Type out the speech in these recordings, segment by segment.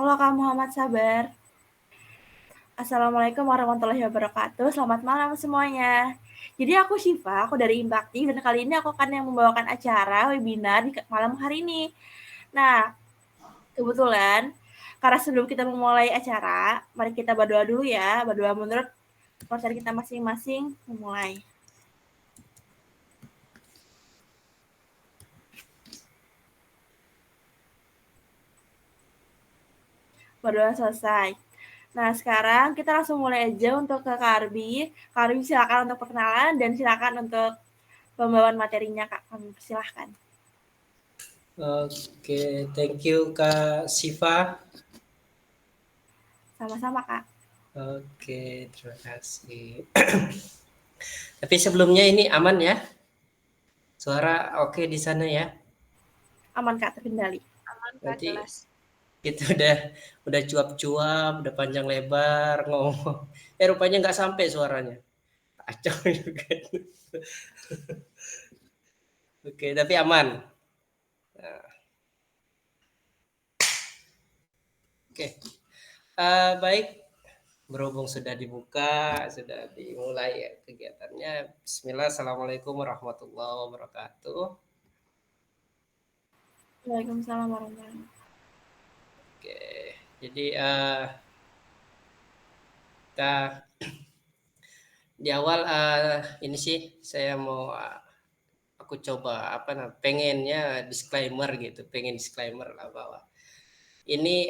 Halo Kak Muhammad Sabar. Assalamualaikum warahmatullahi wabarakatuh. Selamat malam semuanya. Jadi aku Syifa, aku dari Imbakti, dan kali ini aku akan yang membawakan acara webinar di malam hari ini. Nah, kebetulan karena sebelum kita memulai acara, mari kita berdoa dulu ya. Berdoa menurut kepercayaan kita masing-masing memulai. Berdoa selesai. Nah, sekarang kita langsung mulai aja untuk ke Kak Arbi. Kak Arbi silakan untuk perkenalan dan silakan untuk pembawaan materinya, Kak. Kami persilahkan. Oke, thank you Kak Siva. Sama-sama, Kak. Oke, terima kasih. Tapi sebelumnya ini aman ya? Suara oke di sana ya? Aman, Kak, terkendali. Aman Kak, Nanti jelas. kita udah cuap-cuap, udah panjang lebar ngomong. Rupanya nggak sampai suaranya. Kacau juga. Oke, tapi aman. Nah, oke. Baik, berhubung sudah dibuka, sudah dimulai ya kegiatannya. Bismillah, Assalamualaikum warahmatullahi wabarakatuh. Waalaikumsalam warahmatullahi wabarakatuh. Oke, jadi kita di awal ini sih saya mau aku coba pengennya disclaimer gitu, pengen disclaimer lah bahwa ini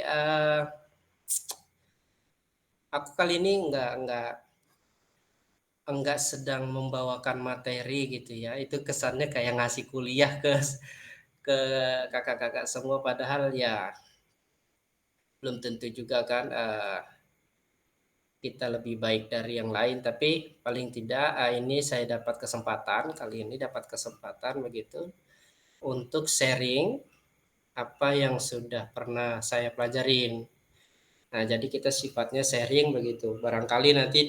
aku kali ini enggak sedang membawakan materi gitu ya. Itu kesannya kayak ngasih kuliah ke kakak-kakak semua padahal ya belum tentu juga kan kita lebih baik dari yang lain, tapi paling tidak ini saya dapat kesempatan, kali ini dapat kesempatan begitu untuk sharing apa yang sudah pernah saya pelajarin. Nah, jadi kita sifatnya sharing begitu. Barangkali nanti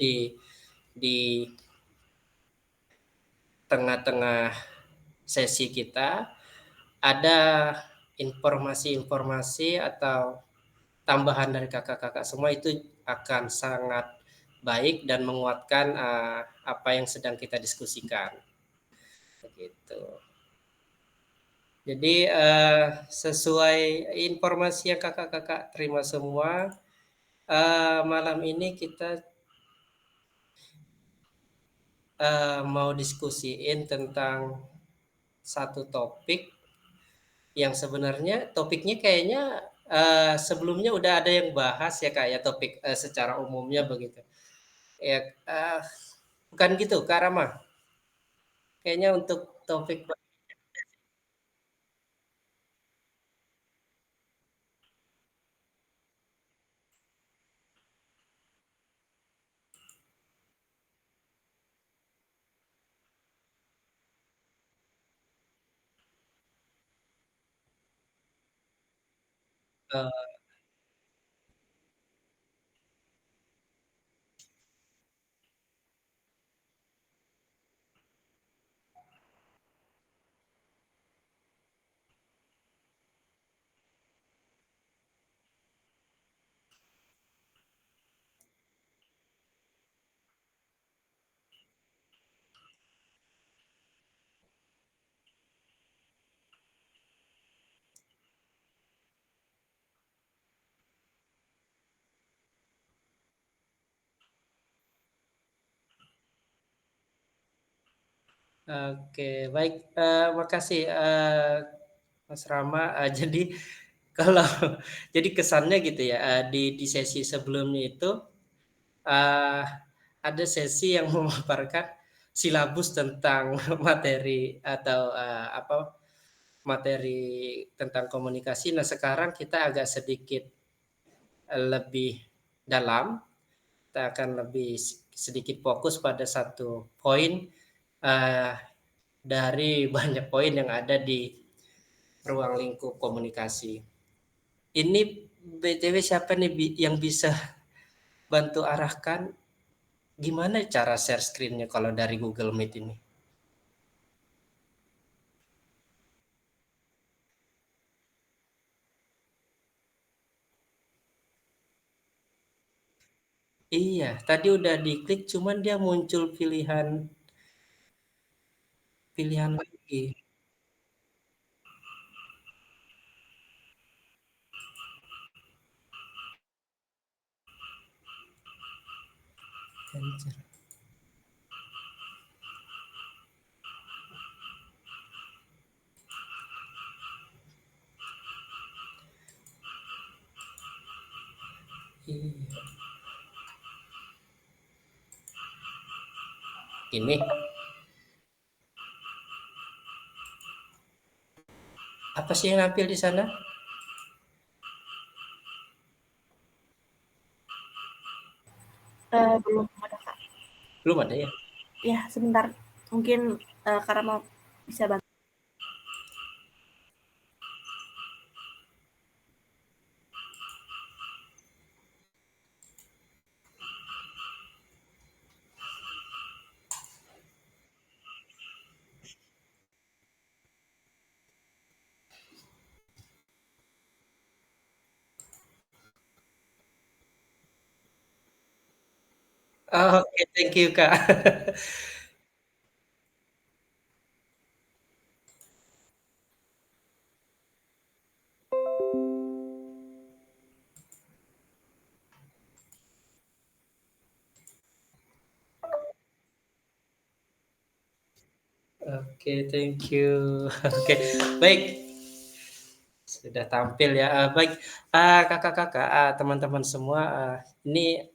di tengah-tengah sesi kita ada informasi-informasi atau tambahan dari kakak-kakak semua itu akan sangat baik dan menguatkan apa yang sedang kita diskusikan. Begitu. Jadi sesuai informasi yang kakak-kakak terima semua, malam ini kita mau diskusiin tentang satu topik yang sebenarnya topiknya kayaknya sebelumnya udah ada yang bahas ya kayak topik secara umumnya begitu. Ya, bukan gitu, Kak Rama. Kayaknya untuk topik eh, oke, baik. Makasih, Mas Rama. Jadi kalau jadi kesannya gitu ya, di sesi sebelumnya itu eh, ada sesi yang memaparkan silabus tentang materi atau materi tentang komunikasi. Nah, sekarang kita agak sedikit lebih dalam, kita akan lebih sedikit fokus pada satu poin eh, dari banyak poin yang ada di ruang lingkup komunikasi. Ini BTW siapa nih yang bisa bantu arahkan gimana cara share screen-nya kalau dari Google Meet ini? Iya, tadi udah diklik cuman dia muncul pilihan pilihan lagi. Anjir. Iya. Ini apa sih yang nampil di sana? Belum ada Kak. Belum ada ya? Ya sebentar, mungkin karena mau bisa bantu. Oh, oke, thank you, Kak. Oke, thank you. Oke, baik, sudah tampil ya. Baik, Kakak-kakak, teman-teman semua, ini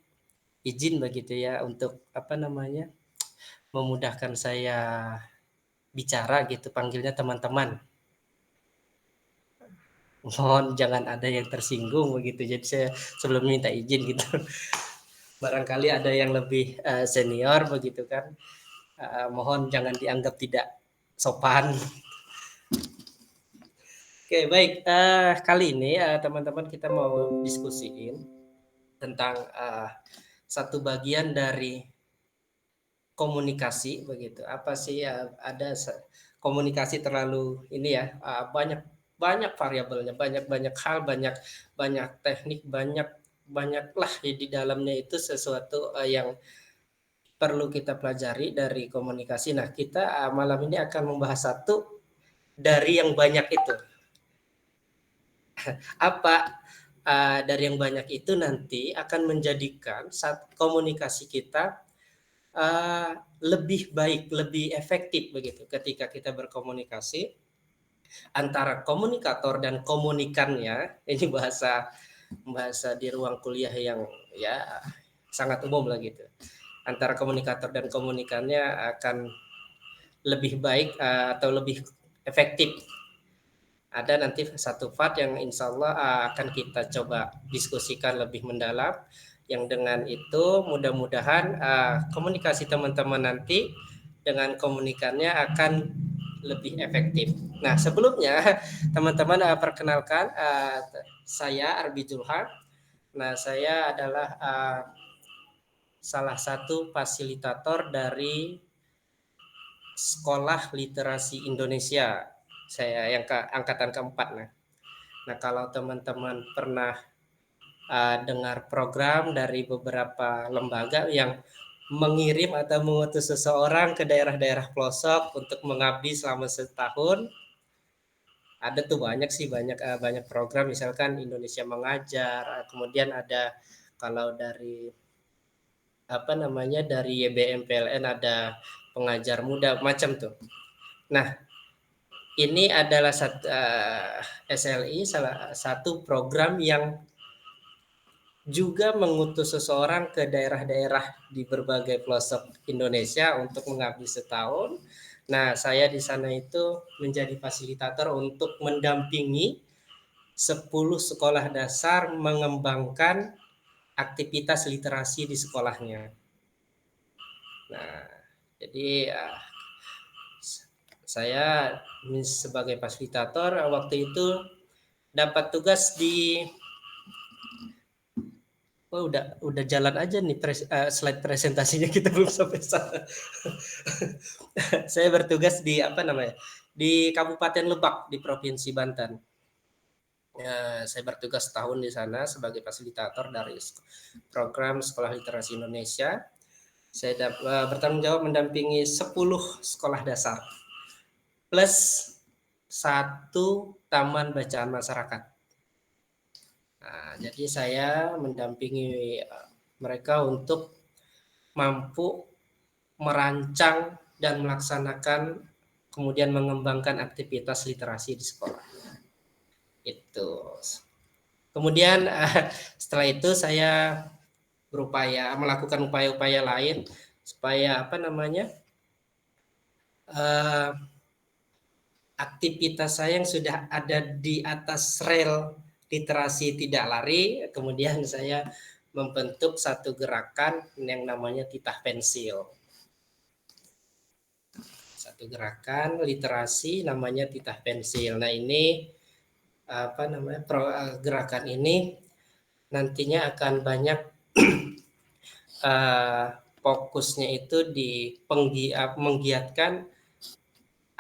izin begitu ya untuk apa namanya, memudahkan saya bicara gitu, panggilnya teman-teman. Mohon jangan ada yang tersinggung begitu. Jadi saya sebelum minta izin gitu. Barangkali ada yang lebih senior begitu kan. Mohon jangan dianggap tidak sopan. Oke, baik. Kali ini teman-teman kita mau diskusiin tentang satu bagian dari komunikasi begitu. Apa sih ada komunikasi terlalu ini ya banyak banyak variabelnya, banyak banyak hal, banyak banyak teknik, banyak banyaklah di dalamnya itu sesuatu yang perlu kita pelajari dari komunikasi. Nah, kita malam ini akan membahas satu dari yang banyak itu. Apa dari yang banyak itu nanti akan menjadikan saat komunikasi kita lebih baik, lebih efektif begitu ketika kita berkomunikasi antara komunikator dan komunikannya. Ini bahasa bahasa di ruang kuliah yang ya sangat umum lah gitu. Antara komunikator dan komunikannya akan lebih baik atau lebih efektif. Ada nanti satu part yang insya Allah akan kita coba diskusikan lebih mendalam, yang dengan itu mudah-mudahan komunikasi teman-teman nanti dengan komunikannya akan lebih efektif. Nah, sebelumnya teman-teman perkenalkan, saya Arbi Julhan. Nah, saya adalah salah satu fasilitator dari Sekolah Literasi Indonesia. Saya yang angkatan keempat. Nah, kalau teman-teman pernah dengar program dari beberapa lembaga yang mengirim atau mengutus seseorang ke daerah-daerah pelosok untuk mengabdi selama setahun, ada tuh banyak sih, banyak program, misalkan Indonesia Mengajar, kemudian ada kalau dari apa namanya dari YBM PLN ada pengajar muda macam tuh. Nah, ini adalah SLI salah satu program yang juga mengutus seseorang ke daerah-daerah di berbagai pelosok Indonesia untuk mengabdi setahun. Nah, saya di sana itu menjadi fasilitator untuk mendampingi 10 sekolah dasar mengembangkan aktivitas literasi di sekolahnya. Nah, jadi saya sebagai fasilitator waktu itu dapat tugas di udah jalan aja nih slide presentasinya kita belum sampai sana. Saya bertugas di apa namanya? Di Kabupaten Lebak di Provinsi Banten. Saya bertugas setahun di sana sebagai fasilitator dari program Sekolah Literasi Indonesia. Saya bertanggung jawab mendampingi 10 sekolah dasar plus 1 taman bacaan masyarakat. Nah, jadi saya mendampingi mereka untuk mampu merancang dan melaksanakan kemudian mengembangkan aktivitas literasi di sekolah. Itu. Kemudian setelah itu saya berupaya melakukan upaya-upaya lain supaya aktivitas saya yang sudah ada di atas rel literasi tidak lari, kemudian saya membentuk satu gerakan yang namanya titah pensil. Satu gerakan literasi namanya titah pensil. Nah, ini gerakan ini nantinya akan banyak fokusnya itu di menggiatkan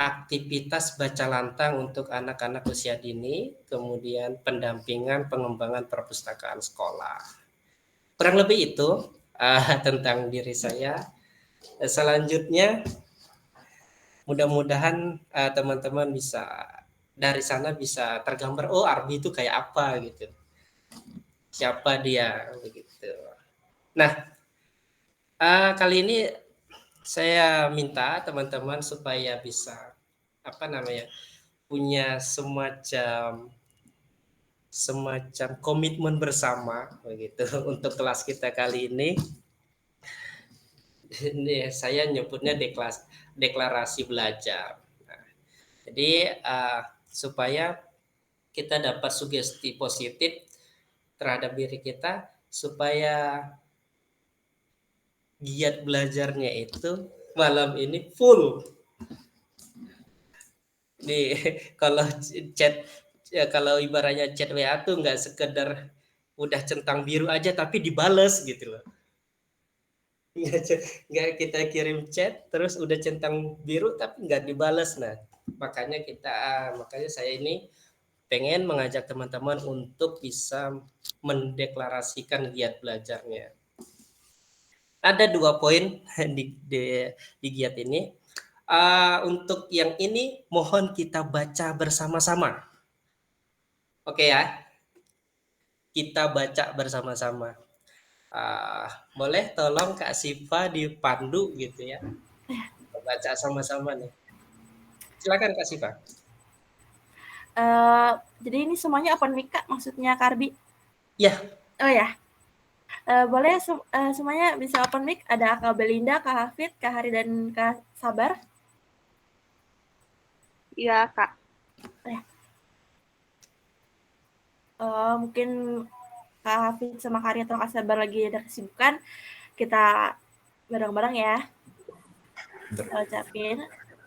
aktivitas baca lantang untuk anak-anak usia dini, kemudian pendampingan pengembangan perpustakaan sekolah. Kurang lebih itu tentang diri saya. Selanjutnya, mudah-mudahan teman-teman bisa dari sana bisa tergambar, oh Arbi itu kayak apa gitu, siapa dia begitu. Nah, kali ini saya minta teman-teman supaya bisa punya semacam komitmen bersama begitu untuk kelas kita kali ini. Ini saya nyebutnya deklarasi belajar. Nah, jadi supaya kita dapat sugesti positif terhadap diri kita supaya giat belajarnya itu malam ini full. Kalau chat ya, kalau ibaratnya chat WA tuh nggak sekedar udah centang biru aja tapi dibales gitu loh. Nggak kita kirim chat terus udah centang biru tapi nggak dibales. Nah, makanya saya ini pengen mengajak teman-teman untuk bisa mendeklarasikan giat belajarnya. Ada 2 poin di giat ini. Untuk yang ini mohon kita baca bersama-sama. Oke ya, kita baca bersama-sama. Boleh tolong Kak Siva dipandu gitu ya. Kita baca sama-sama nih. Silakan Kak Siva. Jadi ini semuanya open mic Kak, maksudnya Karbi? Ya. Oh ya. Boleh semuanya bisa open mic. Ada Kak Belinda, Kak Hafid, Kak Hari, dan Kak Sabar. Iya, Kak. Mungkin Kak Hafid sama Kak Hari atau Kak Sabar lagi ada kesibukan. Kita bareng-bareng ya. Ucapin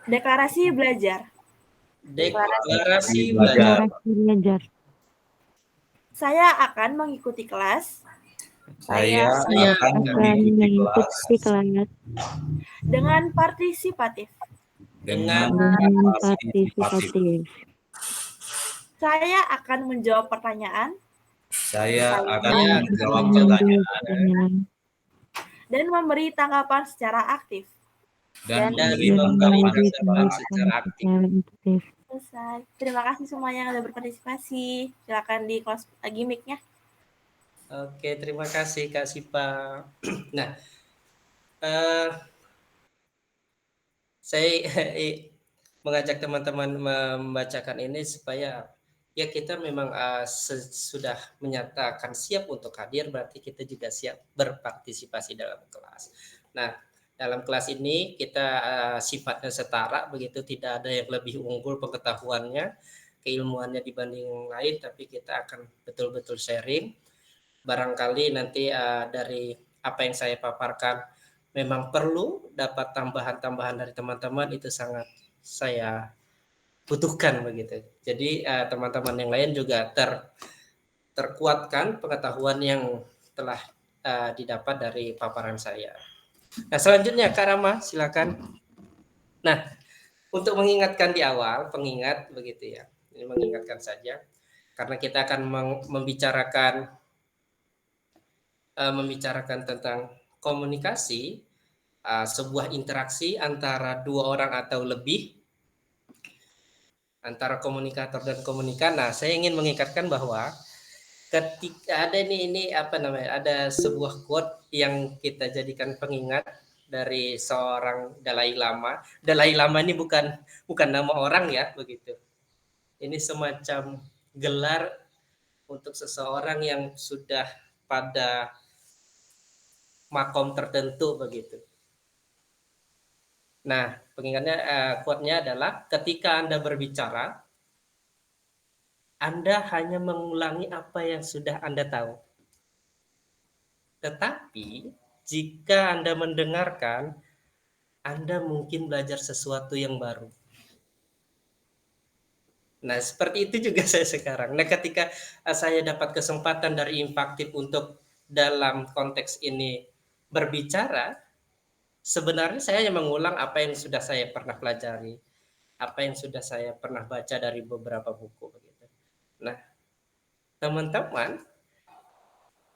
deklarasi belajar. Deklarasi belajar. Saya akan mengikuti kelas. Saya akan mengikuti kelas dengan partisipatif. Dengan partisipatif. Saya akan menjawab pertanyaan. Saya akan menjawab pertanyaan dan memberi tanggapan secara aktif. Dan memberi tanggapan secara aktif. Selesai. Terima kasih semuanya yang sudah berpartisipasi. Silakan di close lagi mic-nya. Oke, terima kasih Kak Sipa. Nah, saya mengajak teman-teman membacakan ini supaya ya kita memang sudah menyatakan siap untuk hadir, berarti kita juga siap berpartisipasi dalam kelas. Nah, dalam kelas ini kita sifatnya setara, begitu, tidak ada yang lebih unggul pengetahuannya, keilmuannya dibanding yang lain, tapi kita akan betul-betul sharing. Barangkali nanti dari apa yang saya paparkan memang perlu dapat tambahan-tambahan dari teman-teman, itu sangat saya butuhkan begitu. Jadi teman-teman yang lain juga terkuatkan pengetahuan yang telah didapat dari paparan saya. Nah, selanjutnya Kak Rama, silakan. Nah, untuk mengingatkan di awal, pengingat begitu ya. Ini mengingatkan saja. karena kita akan membicarakan tentang komunikasi, sebuah interaksi antara dua orang atau lebih, antara komunikator dan komunikan. Nah, saya ingin mengikatkan bahwa ketika ada ini apa namanya, ada sebuah quote yang kita jadikan pengingat dari seorang Dalai Lama. Dalai Lama ini bukan nama orang ya, begitu. Ini semacam gelar untuk seseorang yang sudah pada makom tertentu begitu. Nah, pengingatnya quote-nya adalah ketika Anda berbicara, Anda hanya mengulangi apa yang sudah Anda tahu. Tetapi jika Anda mendengarkan, Anda mungkin belajar sesuatu yang baru. Nah, seperti itu juga saya sekarang. Nah, ketika saya dapat kesempatan dari Impaktif untuk dalam konteks ini berbicara, sebenarnya saya hanya mengulang apa yang sudah saya pernah pelajari, apa yang sudah saya pernah baca dari beberapa buku begitu. Nah, teman-teman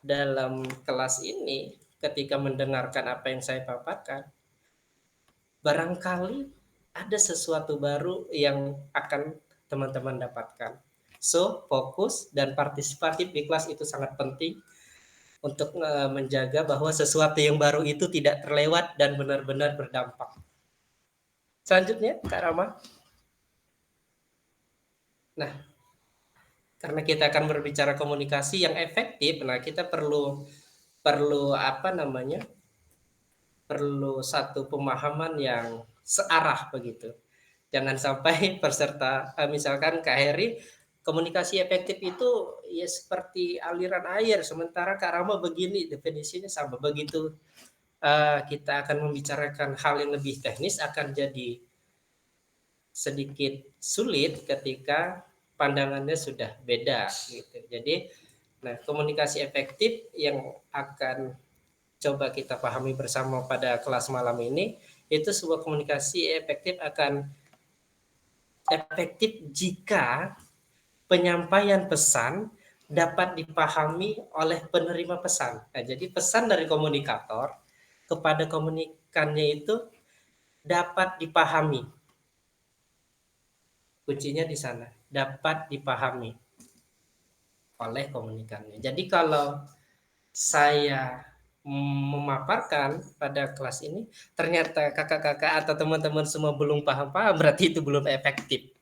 dalam kelas ini ketika mendengarkan apa yang saya paparkan, barangkali ada sesuatu baru yang akan teman-teman dapatkan. So, fokus dan partisipatif di kelas itu sangat penting untuk menjaga bahwa sesuatu yang baru itu tidak terlewat dan benar-benar berdampak. Selanjutnya, Kak Rama. Nah, karena kita akan berbicara komunikasi yang efektif, nah kita perlu apa namanya? Perlu satu pemahaman yang searah begitu. Jangan sampai peserta misalkan Kak Heri, komunikasi efektif itu ya seperti aliran air, sementara Kak Rama begini definisinya sama. Begitu kita akan membicarakan hal yang lebih teknis akan jadi sedikit sulit ketika pandangannya sudah beda gitu. Jadi nah, komunikasi efektif yang akan coba kita pahami bersama pada kelas malam ini, itu sebuah komunikasi efektif akan efektif jika penyampaian pesan dapat dipahami oleh penerima pesan. Nah, jadi pesan dari komunikator kepada komunikannya itu dapat dipahami. Kuncinya di sana, dapat dipahami oleh komunikannya. Jadi kalau saya memaparkan pada kelas ini, ternyata kakak-kakak atau teman-teman semua belum paham-paham, berarti itu belum efektif.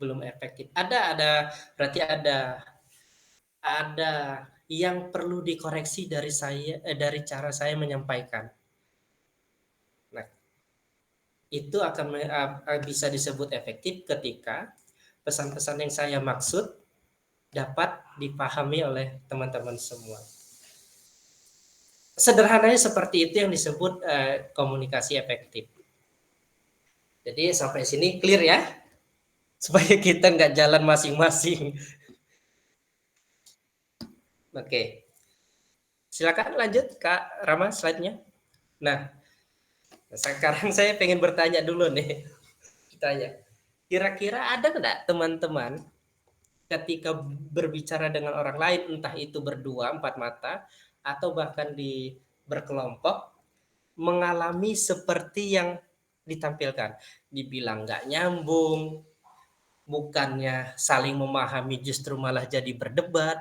Belum efektif. Berarti ada yang perlu dikoreksi dari saya, dari cara saya menyampaikan. Nah, itu akan bisa disebut efektif ketika pesan-pesan yang saya maksud dapat dipahami oleh teman-teman semua. Sederhananya seperti itu yang disebut komunikasi efektif. Jadi sampai sini clear ya, supaya kita nggak jalan masing-masing. Oke, silakan lanjut Kak Rama slide-nya. Nah, sekarang saya pengen bertanya dulu nih. Tanya, kira-kira ada nggak teman-teman ketika berbicara dengan orang lain, entah itu berdua, empat mata, atau bahkan berkelompok, mengalami seperti yang ditampilkan, dibilang nggak nyambung, bukannya saling memahami justru malah jadi berdebat.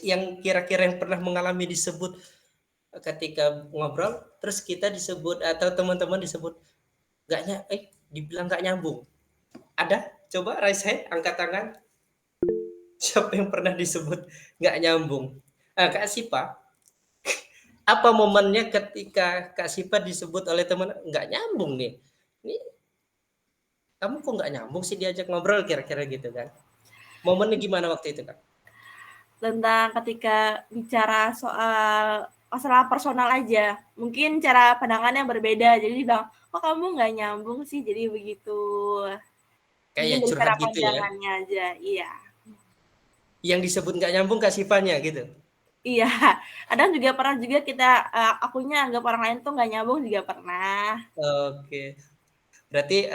Yang kira-kira yang pernah mengalami disebut ketika ngobrol, terus kita disebut atau teman-teman disebut dibilang nggak nyambung. Ada? Coba raise hand, angkat tangan. Siapa yang pernah disebut nggak nyambung? Kak Sipa, apa momennya ketika Kak Sipa disebut oleh teman nggak nyambung nih? Ini kamu kok nggak nyambung sih diajak ngobrol kira-kira gitu kan? Momennya gimana waktu itu Kak? Tentang ketika bicara soal masalah personal aja, mungkin cara pandangannya berbeda. Jadi bilang, kok kamu nggak nyambung sih? Jadi begitu. Kayak curhat gitu ya? Aja, iya. Yang disebut nggak nyambung Kak Sipanya gitu? Iya, kadang juga pernah kita akunya anggap orang lain tuh nggak nyambung juga pernah. Oke. Berarti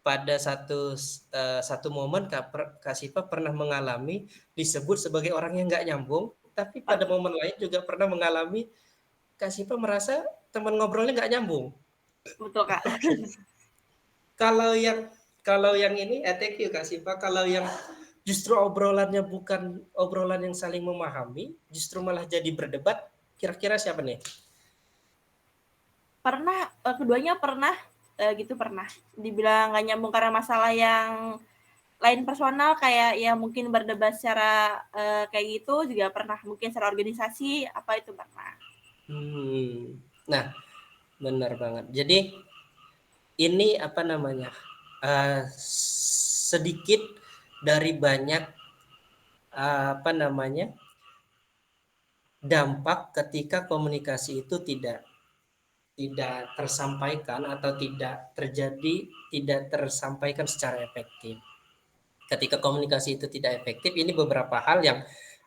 pada satu momen Kak Siva pernah mengalami disebut sebagai orang yang nggak nyambung, tapi pada momen lain juga pernah mengalami Kak Siva merasa teman ngobrolnya nggak nyambung. Betul, Kak. Kalau yang ini, thank you Kak Siva. Kalau yang justru obrolannya bukan obrolan yang saling memahami, justru malah jadi berdebat, kira-kira siapa nih? Pernah, keduanya pernah, gitu pernah. Dibilang nggak nyambung karena masalah yang lain personal kayak ya mungkin berdebat secara kayak gitu juga pernah, mungkin secara organisasi apa itu pernah. Nah, benar banget. Jadi ini apa namanya? Sedikit dari banyak apa namanya? Dampak ketika komunikasi itu tidak tersampaikan atau tidak tersampaikan secara efektif. Ketika komunikasi itu tidak efektif, ini beberapa hal yang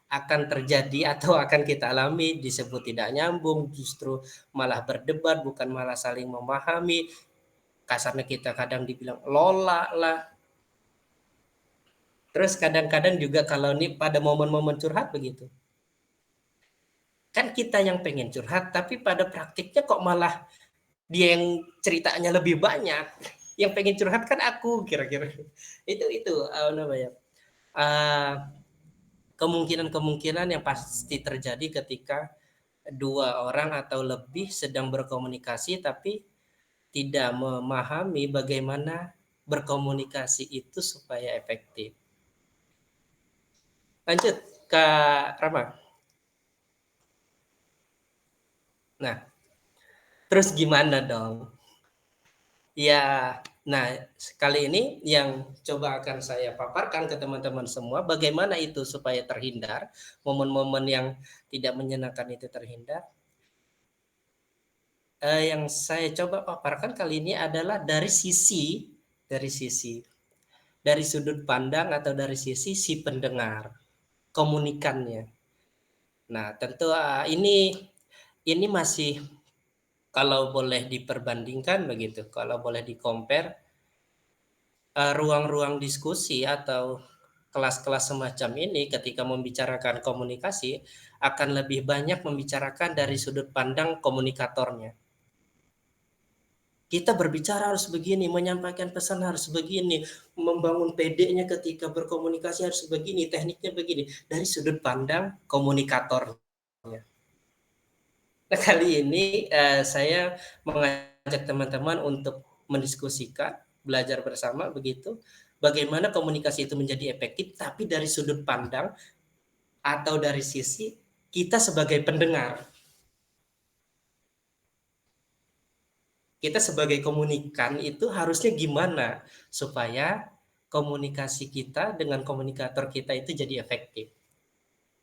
akan terjadi atau akan kita alami, disebut tidak nyambung, justru malah berdebat, bukan malah saling memahami. Kasarnya kita kadang dibilang lola lah. Terus kadang-kadang juga kalau ini pada momen-momen curhat begitu. Kan kita yang pengen curhat, tapi pada praktiknya kok malah dia yang ceritanya lebih banyak. Yang pengen curhat kan aku, kira-kira. Itu apa namanya? Kemungkinan-kemungkinan yang pasti terjadi ketika dua orang atau lebih sedang berkomunikasi tapi tidak memahami bagaimana berkomunikasi itu supaya efektif. Lanjut, Kak Rama. Nah, terus gimana dong? Ya, nah kali ini yang coba akan saya paparkan ke teman-teman semua bagaimana itu supaya terhindar, momen-momen yang tidak menyenangkan itu terhindar. Yang saya coba paparkan kali ini adalah dari sudut pandang atau dari sisi si pendengar, komunikannya. Nah, tentu ini masih kalau boleh diperbandingkan begitu, kalau boleh di-compare ruang-ruang diskusi atau kelas-kelas semacam ini ketika membicarakan komunikasi akan lebih banyak membicarakan dari sudut pandang komunikatornya. Kita berbicara harus begini, menyampaikan pesan harus begini, membangun PD-nya ketika berkomunikasi harus begini, tekniknya begini, dari sudut pandang komunikatornya. Nah, kali ini saya mengajak teman-teman untuk mendiskusikan, belajar bersama begitu, bagaimana komunikasi itu menjadi efektif, tapi dari sudut pandang atau dari sisi kita sebagai pendengar. Kita sebagai komunikan itu harusnya gimana supaya komunikasi kita dengan komunikator kita itu jadi efektif.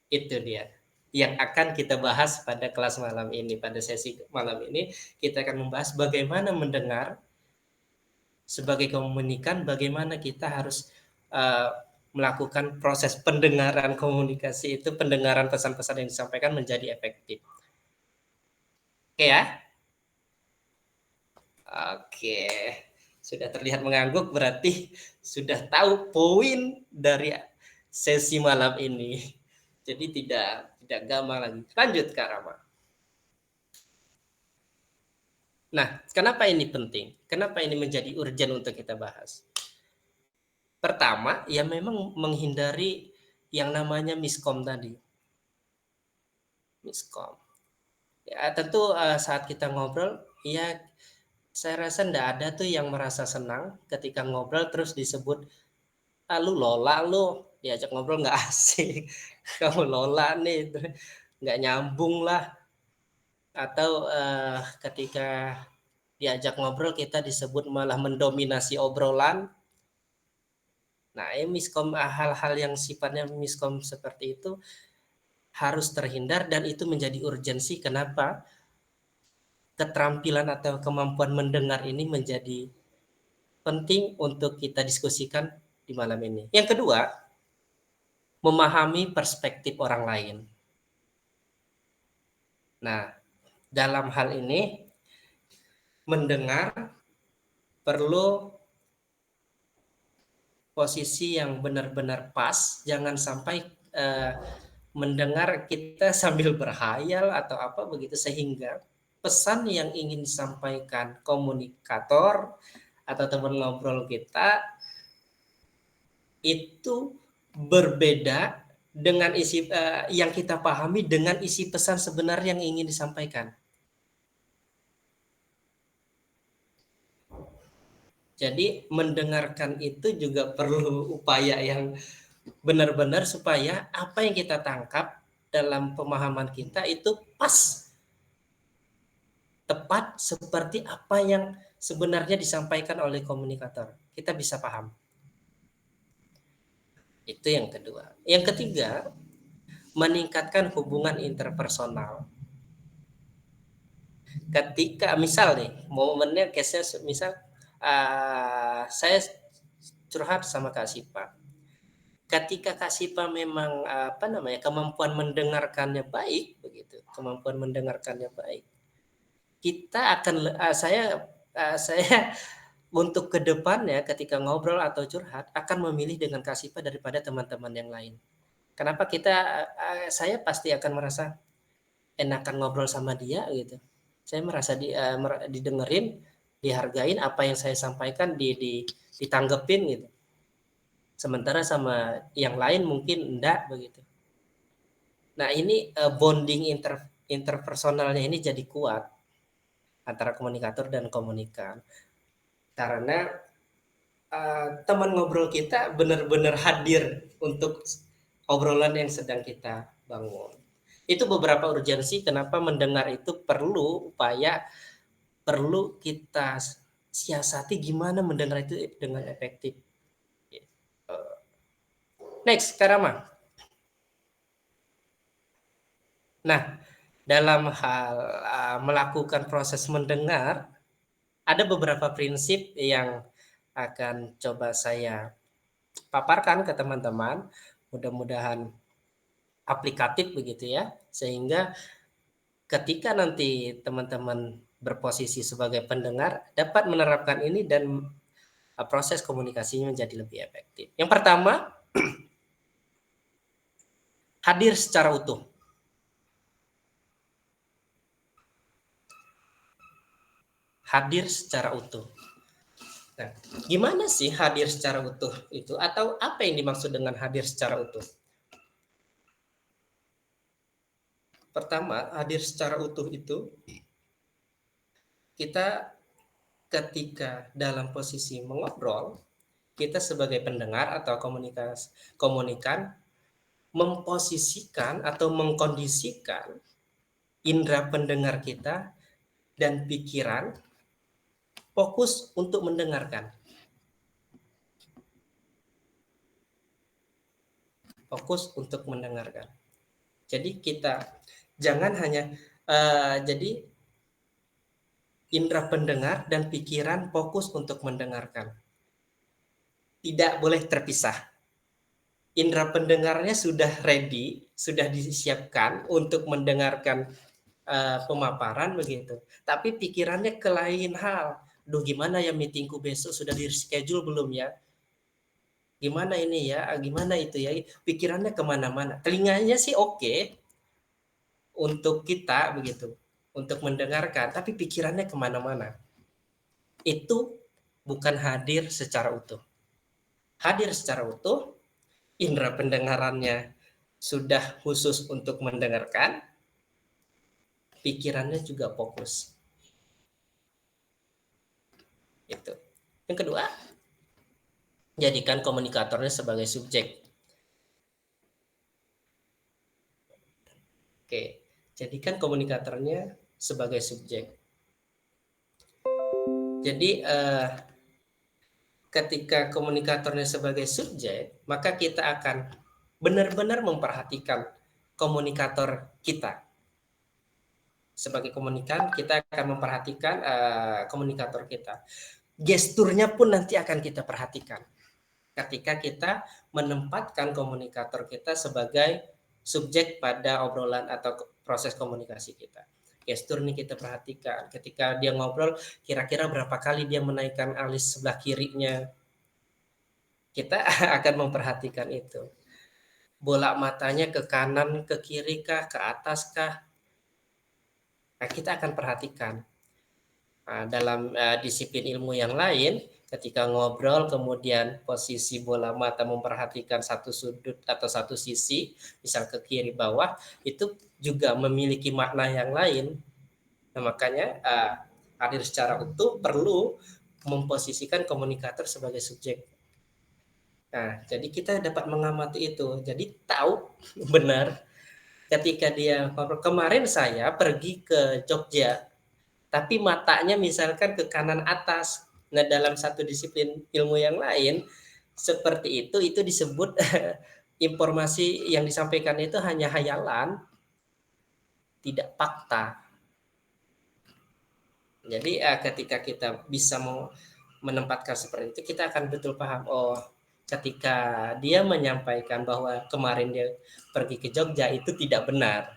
Itu dia yang akan kita bahas pada kelas malam ini, pada sesi malam ini kita akan membahas bagaimana mendengar sebagai komunikan, bagaimana kita harus melakukan proses pendengaran komunikasi itu, pendengaran pesan-pesan yang disampaikan menjadi efektif. Oke ya? Oke, sudah terlihat mengangguk berarti sudah tahu poin dari sesi malam ini. Jadi tidak gampang lagi. Lanjut Kak Rama. Nah, kenapa ini penting? Kenapa ini menjadi urgent untuk kita bahas? Pertama, ya memang menghindari yang namanya miskom tadi. Miskom. Ya tentu saat kita ngobrol, ya saya rasa enggak ada tuh yang merasa senang ketika ngobrol terus disebut lu lola lu, diajak ngobrol nggak asik. Kamu lola nih, nggak nyambung lah. Atau ketika diajak ngobrol kita disebut malah mendominasi obrolan. Nah, miskom hal-hal yang sifatnya miskom seperti itu harus terhindar dan itu menjadi urgensi. Kenapa? Keterampilan atau kemampuan mendengar ini menjadi penting untuk kita diskusikan di malam ini. Yang kedua, memahami perspektif orang lain. Nah, dalam hal ini mendengar perlu posisi yang benar-benar pas, jangan sampai mendengar kita sambil berhayal atau apa begitu, sehingga pesan yang ingin disampaikan komunikator atau teman ngobrol kita itu berbeda dengan isi yang kita pahami dengan isi pesan sebenarnya yang ingin disampaikan. Jadi mendengarkan itu juga perlu upaya yang benar-benar supaya apa yang kita tangkap dalam pemahaman kita itu pas, tepat seperti apa yang sebenarnya disampaikan oleh komunikator. Kita bisa paham. Itu yang kedua. Yang ketiga, meningkatkan hubungan interpersonal. Ketika misal nih, momennya case-nya misal saya curhat sama Kak Sipa. Ketika Kak Sipa memang kemampuan mendengarkannya baik begitu, kemampuan mendengarkannya baik, kita akan saya untuk kedepannya ketika ngobrol atau curhat akan memilih dengan Kak Sipa daripada teman-teman yang lain. Kenapa saya pasti akan merasa enakan ngobrol sama dia gitu. Saya merasa didengerin, dihargain, apa yang saya sampaikan ditanggepin gitu. Sementara sama yang lain mungkin enggak begitu. Nah, ini bonding interpersonalnya ini jadi kuat antara komunikator dan komunikan. Karena teman ngobrol kita benar-benar hadir untuk obrolan yang sedang kita bangun. Itu beberapa urgensi kenapa mendengar itu perlu kita siasati gimana mendengar itu dengan efektif. Next, Karama. Nah, dalam hal melakukan proses mendengar, ada beberapa prinsip yang akan coba saya paparkan ke teman-teman. Mudah-mudahan aplikatif begitu ya, sehingga ketika nanti teman-teman berposisi sebagai pendengar dapat menerapkan ini dan proses komunikasinya menjadi lebih efektif. Yang pertama, hadir secara utuh. Hadir secara utuh. Nah, gimana sih hadir secara utuh itu? Atau apa yang dimaksud dengan hadir secara utuh? Pertama, hadir secara utuh itu kita ketika dalam posisi mengobrol, kita sebagai pendengar atau komunikan memposisikan atau mengkondisikan indera pendengar kita dan pikiran fokus untuk mendengarkan. Fokus untuk mendengarkan. Jadi kita jangan hanya jadi indera pendengar dan pikiran fokus untuk mendengarkan. Tidak boleh terpisah. Indera pendengarnya sudah ready, sudah disiapkan untuk mendengarkan pemaparan begitu. Tapi pikirannya ke lain hal. Duh, gimana ya meetingku besok, sudah di schedule belum ya? Gimana ini ya? Gimana itu ya? Pikirannya kemana-mana. Telinganya sih oke untuk kita begitu, untuk mendengarkan, tapi pikirannya kemana-mana. Itu bukan hadir secara utuh. Hadir secara utuh, indera pendengarannya sudah khusus untuk mendengarkan, pikirannya juga fokus. Itu. Yang kedua, jadikan komunikatornya sebagai subjek. Oke, jadikan komunikatornya sebagai subjek. Jadi ketika komunikatornya sebagai subjek, maka kita akan benar-benar memperhatikan komunikator kita. Sebagai komunikan, kita akan memperhatikan komunikator kita. Gesturnya pun nanti akan kita perhatikan. Ketika kita menempatkan komunikator kita sebagai subjek pada obrolan atau proses komunikasi kita. Gestur nih kita perhatikan. Ketika dia ngobrol, kira-kira berapa kali dia menaikkan alis sebelah kirinya. Kita akan memperhatikan itu. Bola matanya ke kanan, ke kiri kah, ke atas kah? Nah, kita akan perhatikan. Dalam disiplin ilmu yang lain, ketika ngobrol kemudian posisi bola mata memperhatikan satu sudut atau satu sisi, misal ke kiri bawah, itu juga memiliki makna yang lain. Nah, makanya hadir secara utuh perlu memposisikan komunikator sebagai subjek. Nah, jadi kita dapat mengamati itu. Jadi tahu benar ketika dia kemarin saya pergi ke Jogja, tapi matanya misalkan ke kanan atas. Nah, dalam satu disiplin ilmu yang lain seperti itu disebut informasi yang disampaikan itu hanya hayalan, tidak fakta. Jadi ketika kita bisa menempatkan seperti itu, kita akan betul paham, oh ketika dia menyampaikan bahwa kemarin dia pergi ke Jogja itu tidak benar.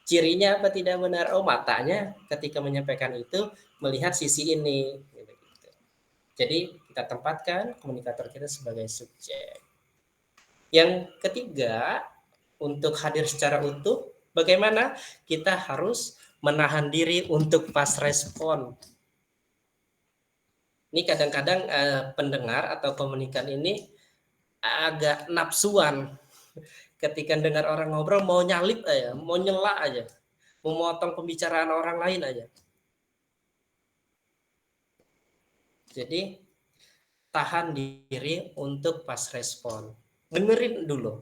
Cirinya apa tidak benar? Oh, matanya ketika menyampaikan itu melihat sisi ini. Jadi kita tempatkan komunikator kita sebagai subjek. Yang ketiga, untuk hadir secara utuh, bagaimana kita harus menahan diri untuk pas respon. Ini kadang-kadang pendengar atau komunikan ini agak nafsuan. Ketika dengar orang ngobrol mau nyalip aja, mau nyela aja, memotong pembicaraan orang lain aja. Jadi tahan diri untuk pas respon. Dengerin dulu.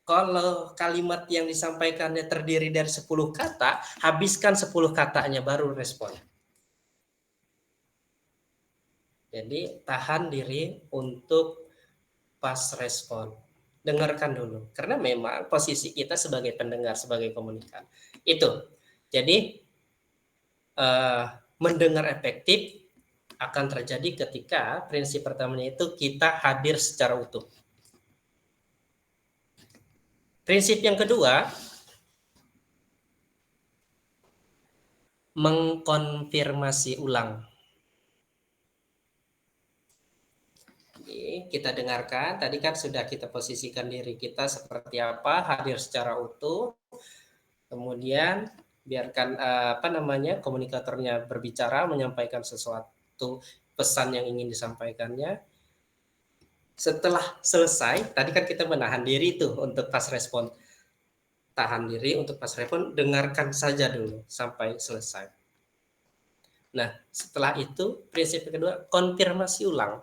Kalau kalimat yang disampaikannya terdiri dari 10 kata, habiskan 10 katanya baru respon. Jadi tahan diri untuk pas respon. Dengarkan dulu. Karena memang posisi kita sebagai pendengar, sebagai komunikan. Itu. Jadi mendengar efektif akan terjadi ketika prinsip pertamanya itu kita hadir secara utuh. Prinsip yang kedua, mengkonfirmasi ulang. Kita dengarkan, tadi kan sudah kita posisikan diri kita seperti apa, hadir secara utuh, kemudian biarkan komunikatornya berbicara, menyampaikan sesuatu pesan yang ingin disampaikannya. Setelah selesai, tadi kan kita menahan diri itu untuk pas respon. Tahan diri untuk pas respon, dengarkan saja dulu sampai selesai. Nah, setelah itu prinsip kedua, konfirmasi ulang.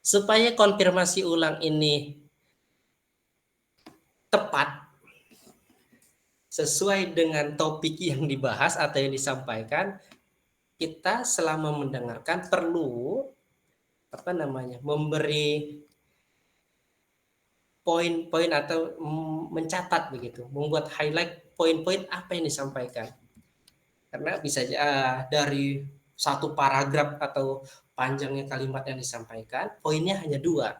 Supaya konfirmasi ulang ini tepat sesuai dengan topik yang dibahas atau yang disampaikan, kita selama mendengarkan perlu memberi poin-poin atau mencatat begitu, membuat highlight poin-poin apa yang disampaikan. Karena bisa dari satu paragraf atau panjangnya kalimat yang disampaikan, poinnya hanya 2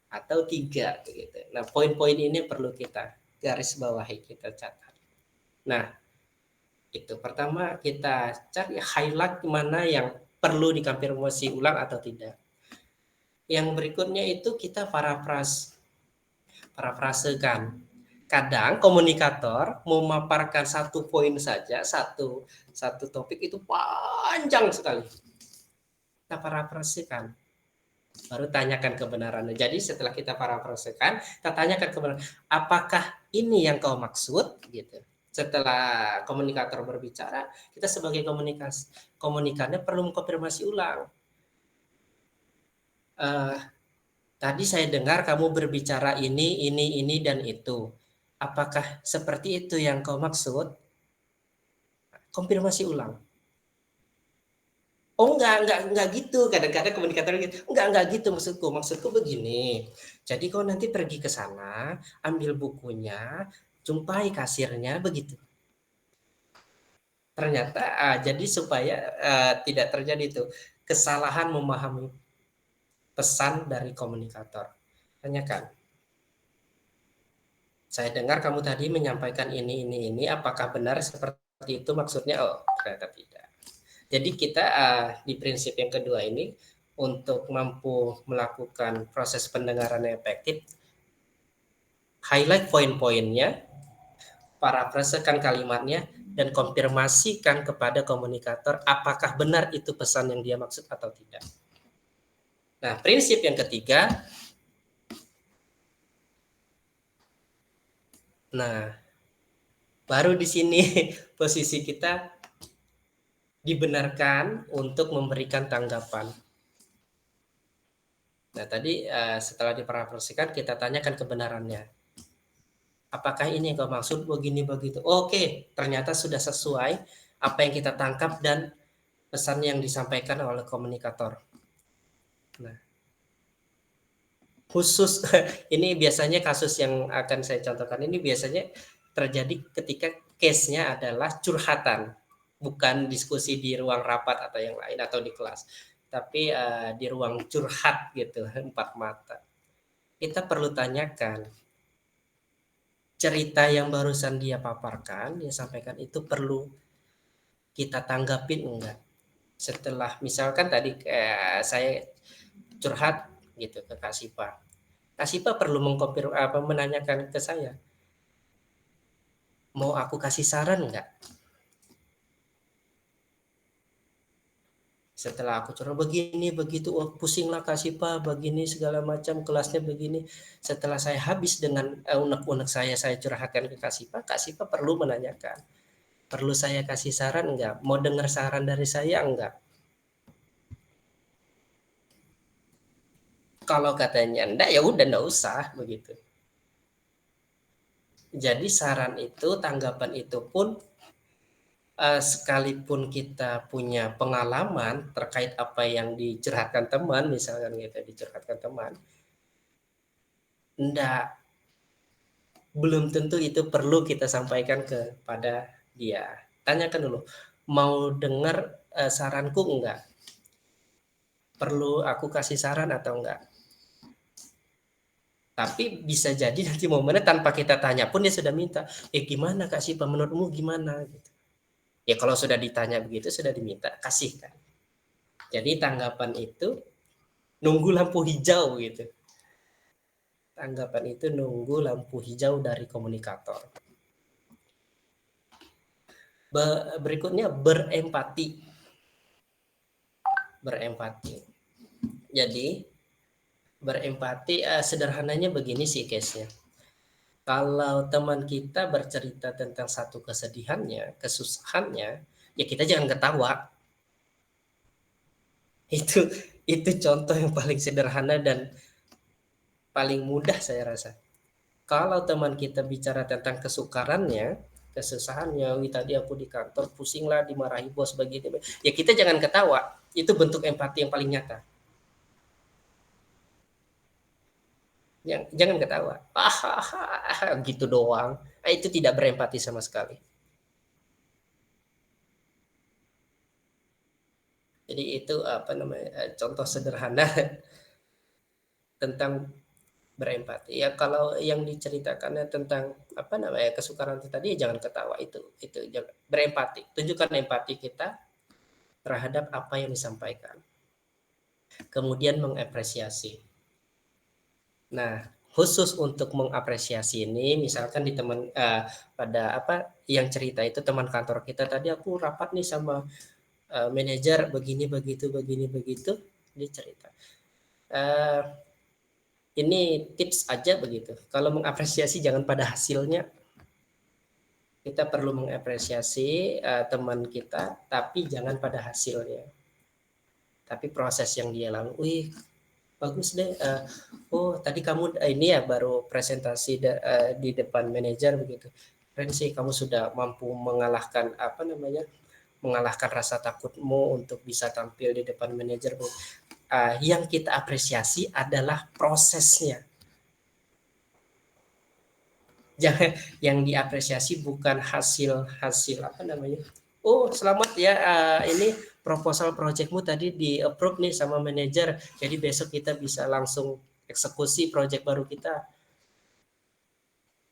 atau 3 begitu. Nah, poin-poin ini perlu kita garis bawahi, kita catat. Nah, itu pertama kita cari highlight mana yang perlu dikonfirmasi ulang atau tidak. Yang berikutnya itu kita parafrasekan. Kadang komunikator memaparkan satu poin saja, satu topik itu panjang sekali. Kita parafrasekan, baru tanyakan kebenarannya. Jadi setelah kita parafrasekan, kita tanyakan kebenaran, apakah ini yang kau maksud gitu. Setelah komunikator berbicara, kita sebagai komunikannya perlu mengkonfirmasi ulang. Tadi saya dengar kamu berbicara ini, dan itu. Apakah seperti itu yang kau maksud? Konfirmasi ulang. Oh, enggak gitu. Kadang-kadang komunikator gitu. Enggak gitu maksudku. Maksudku begini. Jadi kau nanti pergi ke sana, ambil bukunya, jumpai kasirnya, begitu. Ternyata jadi supaya tidak terjadi itu kesalahan memahami pesan dari komunikator. Tanyakan. Saya dengar kamu tadi menyampaikan ini, apakah benar seperti seperti itu maksudnya, oh ternyata tidak. Jadi kita di prinsip yang kedua ini untuk mampu melakukan proses pendengaran yang efektif, highlight poin-poinnya, parafrasekan kalimatnya, dan konfirmasikan kepada komunikator apakah benar itu pesan yang dia maksud atau tidak. Nah, prinsip yang ketiga, nah baru di sini posisi kita dibenarkan untuk memberikan tanggapan. Nah, tadi setelah diparafrasikan kita tanyakan kebenarannya. Apakah ini yang kau maksud begini begitu? Oke, ternyata sudah sesuai apa yang kita tangkap dan pesan yang disampaikan oleh komunikator. Nah, khusus ini biasanya kasus yang akan saya contohkan ini biasanya terjadi ketika case-nya adalah curhatan, bukan diskusi di ruang rapat atau yang lain atau di kelas, tapi di ruang curhat gitu, empat mata. Kita perlu tanyakan, cerita yang barusan dia paparkan, dia sampaikan itu perlu kita tanggapin enggak? Setelah misalkan tadi saya curhat gitu ke Kak Sipa. Kak Sipa perlu menanyakan ke saya, mau aku kasih saran enggak? Setelah aku curhat begini begitu, oh pusinglah Kak Sipa, begini segala macam, kelasnya begini. Setelah saya habis dengan unek-unek saya curhatkan ke Kak Sipa perlu menanyakan, perlu saya kasih saran enggak? Mau dengar saran dari saya enggak? Kalau katanya enggak, ya udah enggak usah begitu. Jadi saran itu, tanggapan itu pun sekalipun kita punya pengalaman terkait apa yang dicurhatkan teman, misalkan gitu, dicurhatkan teman, enggak, belum tentu itu perlu kita sampaikan kepada dia. Tanyakan dulu, mau dengar saranku enggak? Perlu aku kasih saran atau enggak? Tapi bisa jadi nanti momennya tanpa kita tanya pun dia sudah minta, gimana Kak Sipa, menurutmu gimana? Gitu. Ya kalau sudah ditanya begitu, sudah diminta, kasihkan. Jadi tanggapan itu nunggu lampu hijau gitu. Tanggapan itu nunggu lampu hijau dari komunikator. Berikutnya berempati. Berempati. Jadi berempati sederhananya begini sih case-nya. Kalau teman kita bercerita tentang satu kesedihannya, kesusahannya, ya kita jangan ketawa. Itu contoh yang paling sederhana dan paling mudah saya rasa. Kalau teman kita bicara tentang kesukarannya, kesusahannya, tadi aku di kantor pusing lah, dimarahi bos begitu, ya kita jangan ketawa. Itu bentuk empati yang paling nyata. Jangan ketawa, gitu doang. Itu tidak berempati sama sekali. Jadi itu contoh sederhana tentang berempati. Ya kalau yang diceritakannya tentang kesukaran itu tadi, jangan ketawa, itu jangan. Berempati, tunjukkan empati kita terhadap apa yang disampaikan. Kemudian mengapresiasi. Nah, khusus untuk mengapresiasi ini, misalkan di teman pada yang cerita itu teman kantor kita, tadi aku rapat nih sama manajer begini begitu, dia cerita. Ini tips aja begitu. Kalau mengapresiasi jangan pada hasilnya. Kita perlu mengapresiasi teman kita, tapi jangan pada hasilnya. Tapi proses yang dia lalui, bagus deh. Oh tadi kamu ini ya baru presentasi di depan manajer begitu. Keren sih, kamu sudah mampu mengalahkan mengalahkan rasa takutmu untuk bisa tampil di depan manajer. Yang kita apresiasi adalah prosesnya. Jangan, yang diapresiasi bukan hasil oh selamat ya, ini proposal projectmu tadi di approve nih sama manajer, jadi besok kita bisa langsung eksekusi project baru kita.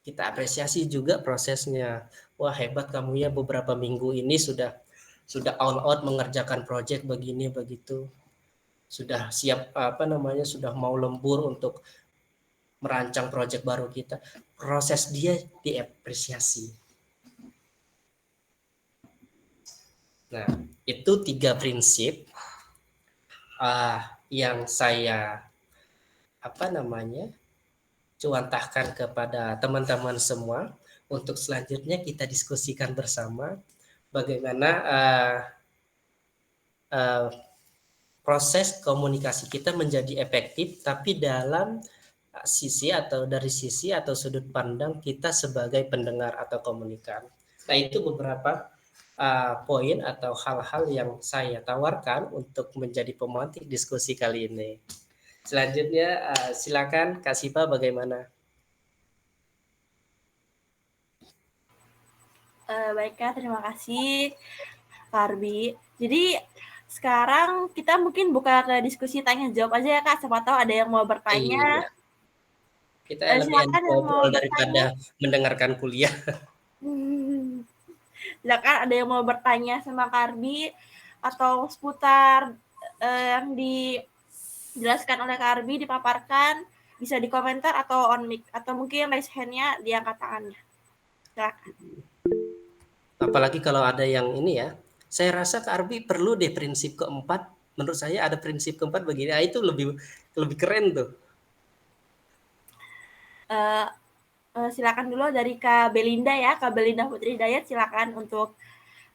kita apresiasi juga prosesnya. Wah, hebat kamu ya, beberapa minggu ini sudah all out mengerjakan proyek begini begitu. Sudah siap sudah mau lembur untuk merancang proyek baru kita. Proses dia diapresiasi. Nah, itu 3 prinsip yang saya cuantahkan kepada teman-teman semua untuk selanjutnya kita diskusikan bersama bagaimana proses komunikasi kita menjadi efektif, tapi dalam sisi atau sudut pandang kita sebagai pendengar atau komunikan. Nah, itu beberapa poin atau hal-hal yang saya tawarkan untuk menjadi pemantik diskusi kali ini. Selanjutnya silakan Kak Siva, bagaimana? Baik Kak, terima kasih Kak Arbi. Jadi sekarang kita mungkin buka ke diskusi tanya jawab aja ya Kak, siapa tahu ada yang mau bertanya. Iya. Kita lebih ngobrol daripada mendengarkan kuliah. Silakan ada yang mau bertanya sama Kak Arbi atau seputar yang dijelaskan oleh Kak Arbi, dipaparkan, bisa di komentar atau on mic, atau mungkin raise hand-nya diangkat tangannya. Silakan. Apalagi kalau ada yang ini ya, saya rasa Kak Arbi perlu deh prinsip keempat. Menurut saya ada prinsip keempat begini, itu lebih keren tuh. Silakan dulu dari Kak Belinda ya, Kak Belinda Putri Hidayat, silakan untuk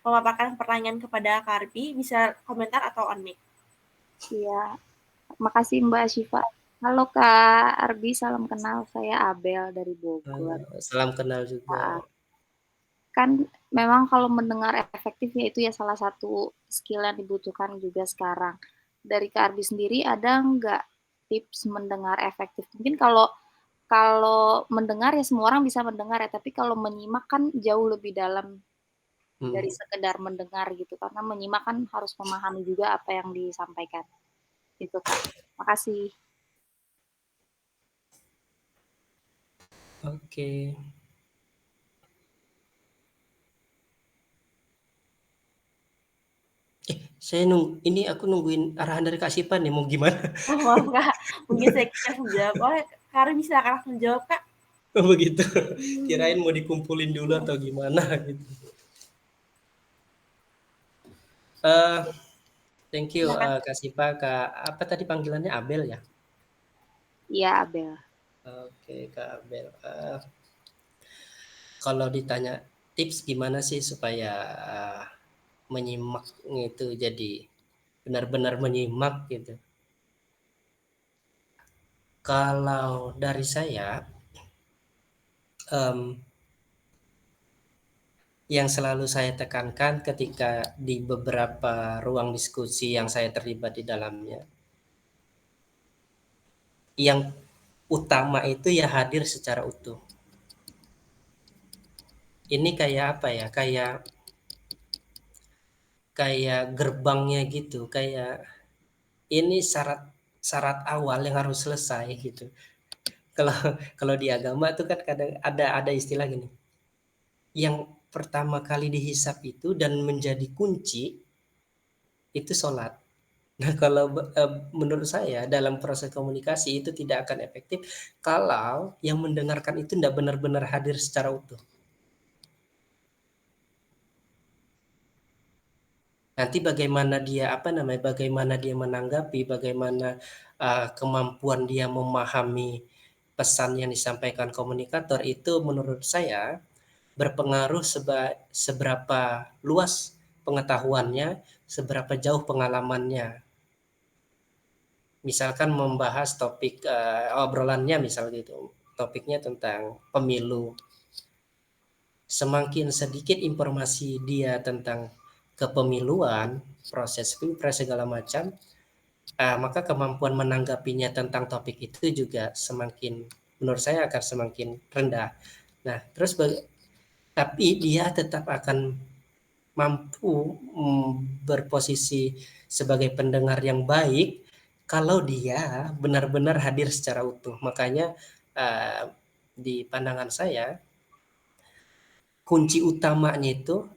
memaparkan pertanyaan kepada Kak Arbi, bisa komentar atau on mic. Iya, makasih Mbak Syifa. Halo Kak Arbi, salam kenal. Saya Abel dari Bogor. Salam kenal juga. Kan memang kalau mendengar efektif ya itu ya salah satu skill yang dibutuhkan juga sekarang. Dari Kak Arbi sendiri ada nggak tips mendengar efektif? Mungkin kalau mendengar ya semua orang bisa mendengar ya, tapi kalau menyimak kan jauh lebih dalam dari sekedar mendengar gitu. Karena menyimak kan harus memahami juga apa yang disampaikan. Itu Kak. Makasih. Oke. Aku nungguin arahan dari Kak Sipa nih, mau gimana? Oh, maaf Kak, mungkin saya langsung jawab. Oh, Kak Arbi bisa langsung jawab Kak. Oh begitu, kirain mau dikumpulin dulu atau gimana gitu. Thank you Kak Sipa. Apa tadi panggilannya, Abel ya? Iya, Abel. Oke Kak Abel. Kalau ditanya tips gimana sih supaya menyimak itu jadi benar-benar menyimak gitu. Kalau dari saya, yang selalu saya tekankan ketika di beberapa ruang diskusi yang saya terlibat di dalamnya, yang utama itu ya hadir secara utuh. Ini kayak apa ya? Kayak gerbangnya gitu, kayak ini syarat awal yang harus selesai gitu. Kalau di agama tuh kan kadang ada istilah gini. Yang pertama kali dihisap itu dan menjadi kunci itu sholat. Nah, kalau menurut saya dalam proses komunikasi itu tidak akan efektif kalau yang mendengarkan itu tidak benar-benar hadir secara utuh. Nanti bagaimana dia menanggapi, bagaimana kemampuan dia memahami pesan yang disampaikan komunikator itu menurut saya berpengaruh seberapa luas pengetahuannya, seberapa jauh pengalamannya. Misalkan membahas topik obrolannya misal gitu, topiknya tentang pemilu. Semakin sedikit informasi dia tentang kepemiluan, proses pilpres segala macam, maka kemampuan menanggapinya tentang topik itu juga menurut saya akan semakin rendah. Nah, terus tapi dia tetap akan mampu berposisi sebagai pendengar yang baik kalau dia benar-benar hadir secara utuh. Makanya di pandangan saya, kunci utamanya itu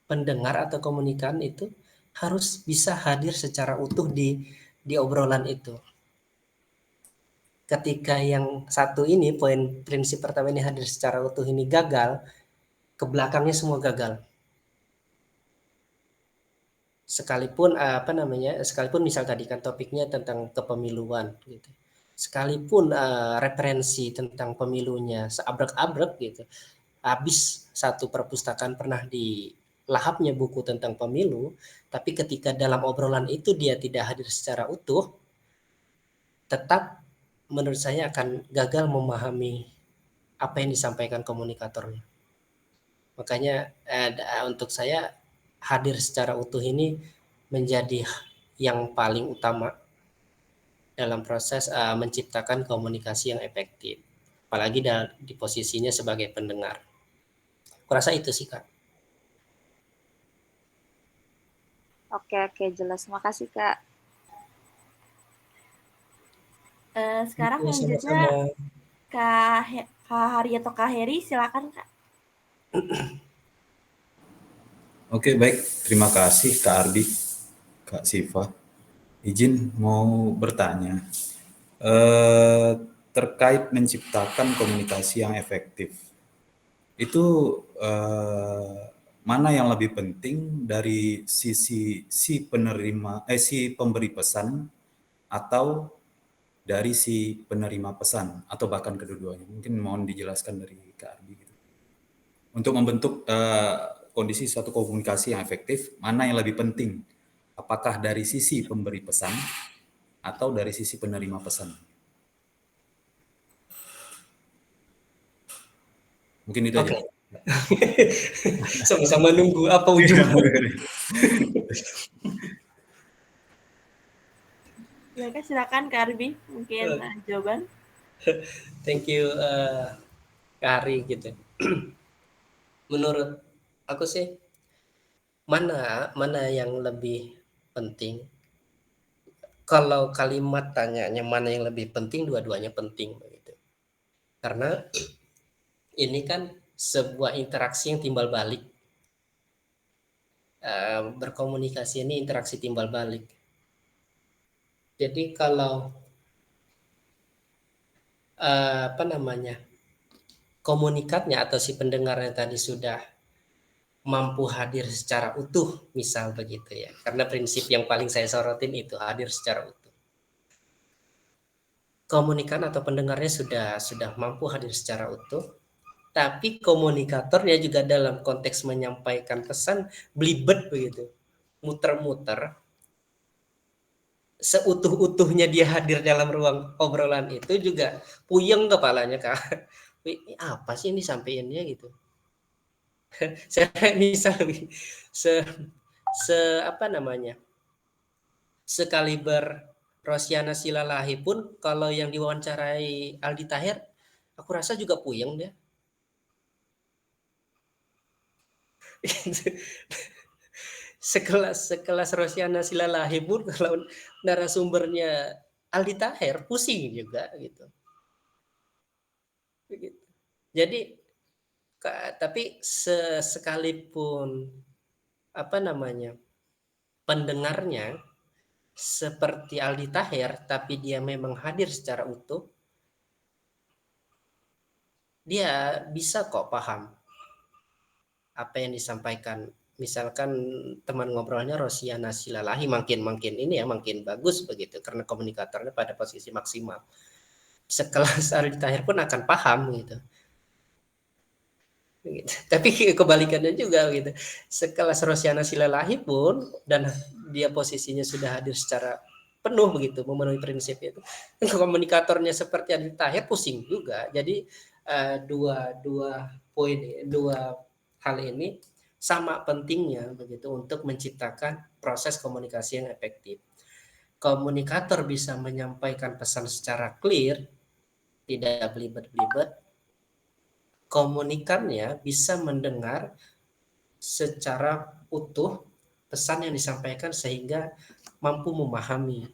pendengar atau komunikan itu harus bisa hadir secara utuh di obrolan itu. Ketika yang satu ini, poin prinsip pertama ini hadir secara utuh ini gagal, ke belakangnya semua gagal. Sekalipun sekalipun misal tadi kan topiknya tentang kepemiluan gitu. Sekalipun referensi tentang pemilunya seabrek-abrek gitu. Habis satu perpustakaan pernah dilahapnya buku tentang pemilu, tapi ketika dalam obrolan itu dia tidak hadir secara utuh, tetap menurut saya akan gagal memahami apa yang disampaikan komunikatornya. Makanya untuk saya hadir secara utuh ini menjadi yang paling utama dalam proses menciptakan komunikasi yang efektif. Apalagi di posisinya sebagai pendengar. Kurasa itu sih, Kak. Oke, jelas. Makasih, Kak. Sekarang Ya, selanjutnya sama-sama. Kak Hari atau Kak Heri, silakan Kak. Oke, baik. Terima kasih Kak Ardi, Kak Siva. Izin mau bertanya. Terkait menciptakan komunikasi yang efektif. Itu mana yang lebih penting dari sisi si pemberi pesan atau dari si penerima pesan atau bahkan kedua-duanya? Mungkin mohon dijelaskan dari Kak Ardi gitu. Untuk membentuk kondisi suatu komunikasi yang efektif, mana yang lebih penting? Apakah dari sisi pemberi pesan atau dari sisi penerima pesan? Mungkin itu aja. Sama-sama nunggu apa ujungnya. Ya, Kak, silakan Kak Arbi, mungkin jawaban. Thank you Kak Ari gitu. Menurut aku sih mana yang lebih penting? Kalau kalimat tanyanya mana yang lebih penting, dua-duanya penting begitu. Karena ini kan sebuah interaksi yang timbal balik. Berkomunikasi ini interaksi timbal balik. Jadi kalau komunikatnya atau si pendengarnya tadi sudah mampu hadir secara utuh, misal begitu ya. Karena prinsip yang paling saya sorotin itu hadir secara utuh. Komunikan atau pendengarnya sudah mampu hadir secara utuh, tapi komunikatornya juga dalam konteks menyampaikan pesan belibet begitu, muter-muter. Seutuh-utuhnya dia hadir dalam ruang obrolan itu juga puyeng kepalanya, Kak. Ini apa sih ini sampeinnya gitu. Saya misal sekaliber Rosiana Silalahi pun kalau yang diwawancarai Aldi Taher, aku rasa juga puyeng dia. sekelas Rosiana Silalahi pun kalau narasumbernya Aldi Taher pusing juga gitu. Begitu. Jadi tapi sekalipun pendengarnya seperti Aldi Taher tapi dia memang hadir secara utuh, dia bisa kok paham apa yang disampaikan. Misalkan teman ngobrolnya Rosiana Silalahi makin bagus begitu karena komunikatornya pada posisi maksimal. Sekelas Aldi Taher pun akan paham gitu. Tapi kebalikannya juga gitu. Sekelas Rosiana Silalahi pun dan dia posisinya sudah hadir secara penuh begitu memenuhi prinsip itu. Komunikatornya seperti Aldi Taher pusing juga. Jadi dua hal ini sama pentingnya begitu untuk menciptakan proses komunikasi yang efektif. Komunikator bisa menyampaikan pesan secara clear, tidak belibet-belibet. Komunikannya bisa mendengar secara utuh pesan yang disampaikan sehingga mampu memahami.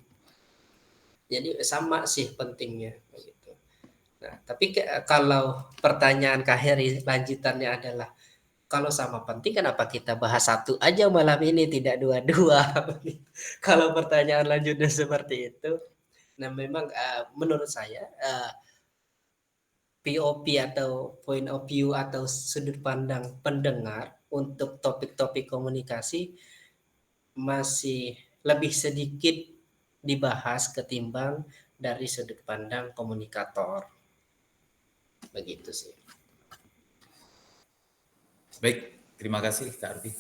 Jadi sama sih pentingnya begitu. Nah, tapi kalau pertanyaan Kak Heri lanjutannya adalah, kalau sama penting kenapa kita bahas satu aja malam ini, tidak dua-dua? Kalau pertanyaan lanjutnya seperti itu, nah memang menurut saya POV atau point of view atau sudut pandang pendengar untuk topik-topik komunikasi masih lebih sedikit dibahas ketimbang dari sudut pandang komunikator. Begitu sih. Baik, terima kasih Kak Arfi.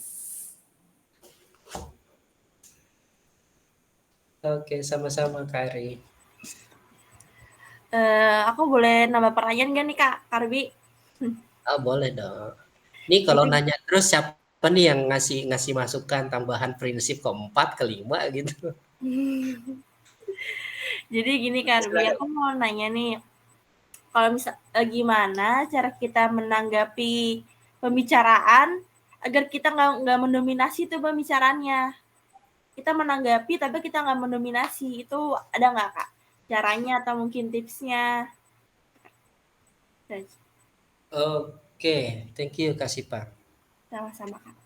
Oke, sama-sama Kak Eri. Aku boleh nambah pertanyaan gak nih Kak Arbi? Oh, boleh dong. Ini kalau nanya terus siapa nih yang ngasih masukan tambahan prinsip keempat, kelima gitu. Jadi gini Kak Arbi, aku mau nanya nih, kalau gimana cara kita menanggapi pembicaraan agar kita nggak mendominasi tuh pembicaraannya. Kita menanggapi tapi kita nggak mendominasi, itu ada nggak Kak caranya atau mungkin tipsnya? Oke, thank you Kak Sipa. Sama-sama Kak.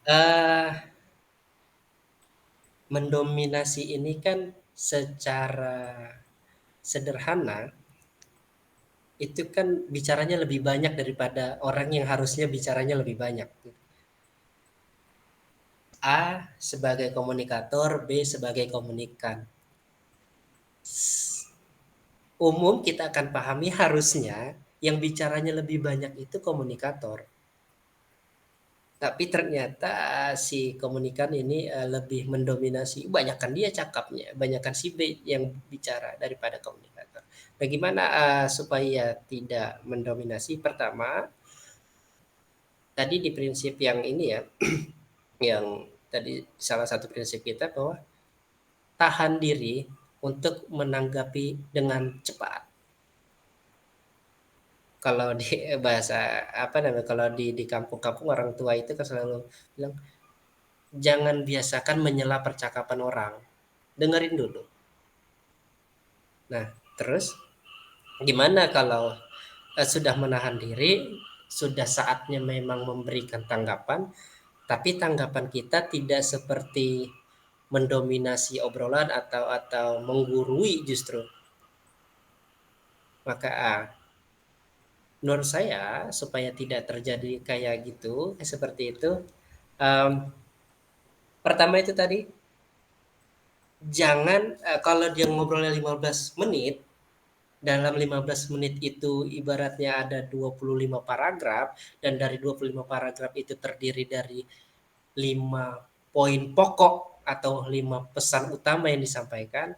Mendominasi ini kan secara sederhana itu kan bicaranya lebih banyak daripada orang yang harusnya bicaranya lebih banyak. A sebagai komunikator, B sebagai komunikan. Umum kita akan pahami harusnya yang bicaranya lebih banyak itu komunikator. Tapi ternyata si komunikan ini lebih mendominasi, banyakkan dia cakapnya, banyakkan si B yang bicara daripada komunikator. Bagaimana supaya tidak mendominasi? Pertama, tadi di prinsip yang ini ya, yang tadi salah satu prinsip kita bahwa tahan diri untuk menanggapi dengan cepat. Kalau di bahasa apa namanya, kalau di kampung-kampung orang tua itu kan selalu bilang, jangan biasakan menyela percakapan orang, dengerin dulu. Nah, terus gimana kalau sudah menahan diri, sudah saatnya memang memberikan tanggapan, tapi tanggapan kita tidak seperti mendominasi obrolan atau menggurui justru. Maka menurut saya supaya tidak terjadi kayak gitu, seperti itu, pertama itu tadi, jangan kalau dia ngobrolnya 15 menit, dalam 15 menit itu ibaratnya ada 25 paragraf, dan dari 25 paragraf itu terdiri dari 5 poin pokok atau 5 pesan utama yang disampaikan.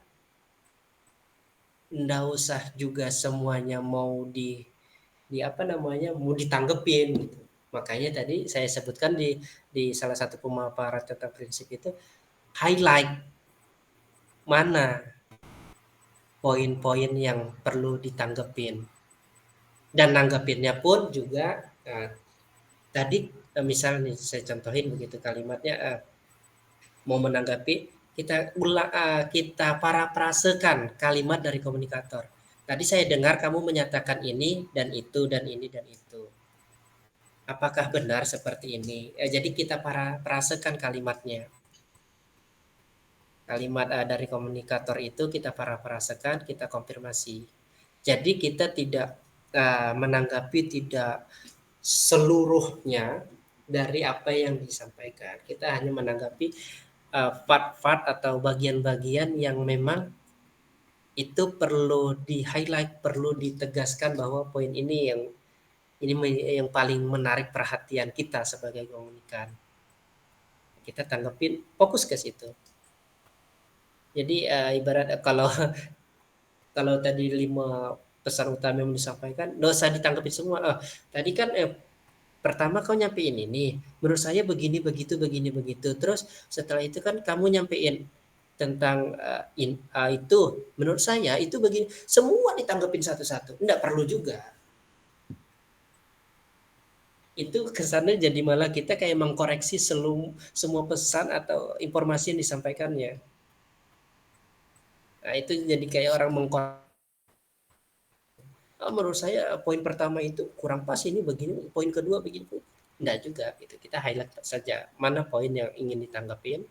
Nggak usah juga semuanya mau mau ditanggepin gitu. Makanya tadi saya sebutkan di salah satu pemaparan tentang prinsip itu, highlight mana poin-poin yang perlu ditanggepin. Dan nanggepinnya pun juga tadi misalnya nih saya contohin begitu kalimatnya, mau menanggapi kita parafrasekan kalimat dari komunikator. Tadi saya dengar kamu menyatakan ini dan itu dan ini dan itu. Apakah benar seperti ini? Jadi kita parafrasekan kalimatnya. Kalimat dari komunikator itu kita parafrasekan, kita konfirmasi. Jadi kita tidak menanggapi tidak seluruhnya dari apa yang disampaikan. Kita hanya menanggapi part-part atau bagian-bagian yang memang itu perlu di-highlight, perlu ditegaskan bahwa poin ini yang paling menarik perhatian kita sebagai komunikan. Kita tanggapin, fokus ke situ. Jadi ibarat kalau tadi 5 pesan utama yang disampaikan, nggak usah ditanggapin semua. Tadi kan pertama kau nyampein ini, menurut saya begini, begitu, begini, begitu. Terus setelah itu kan kamu nyampein tentang itu, menurut saya itu begini. Semua ditanggapin satu-satu, nggak perlu juga. Itu kesannya jadi malah kita kayak mengkoreksi semua pesan atau informasi yang disampaikannya. Nah, itu jadi kayak orang mengkoreksi. menurut saya poin pertama itu kurang pas, ini begini, poin kedua begini. Enggak juga gitu. Kita highlight saja mana poin yang ingin ditanggapin.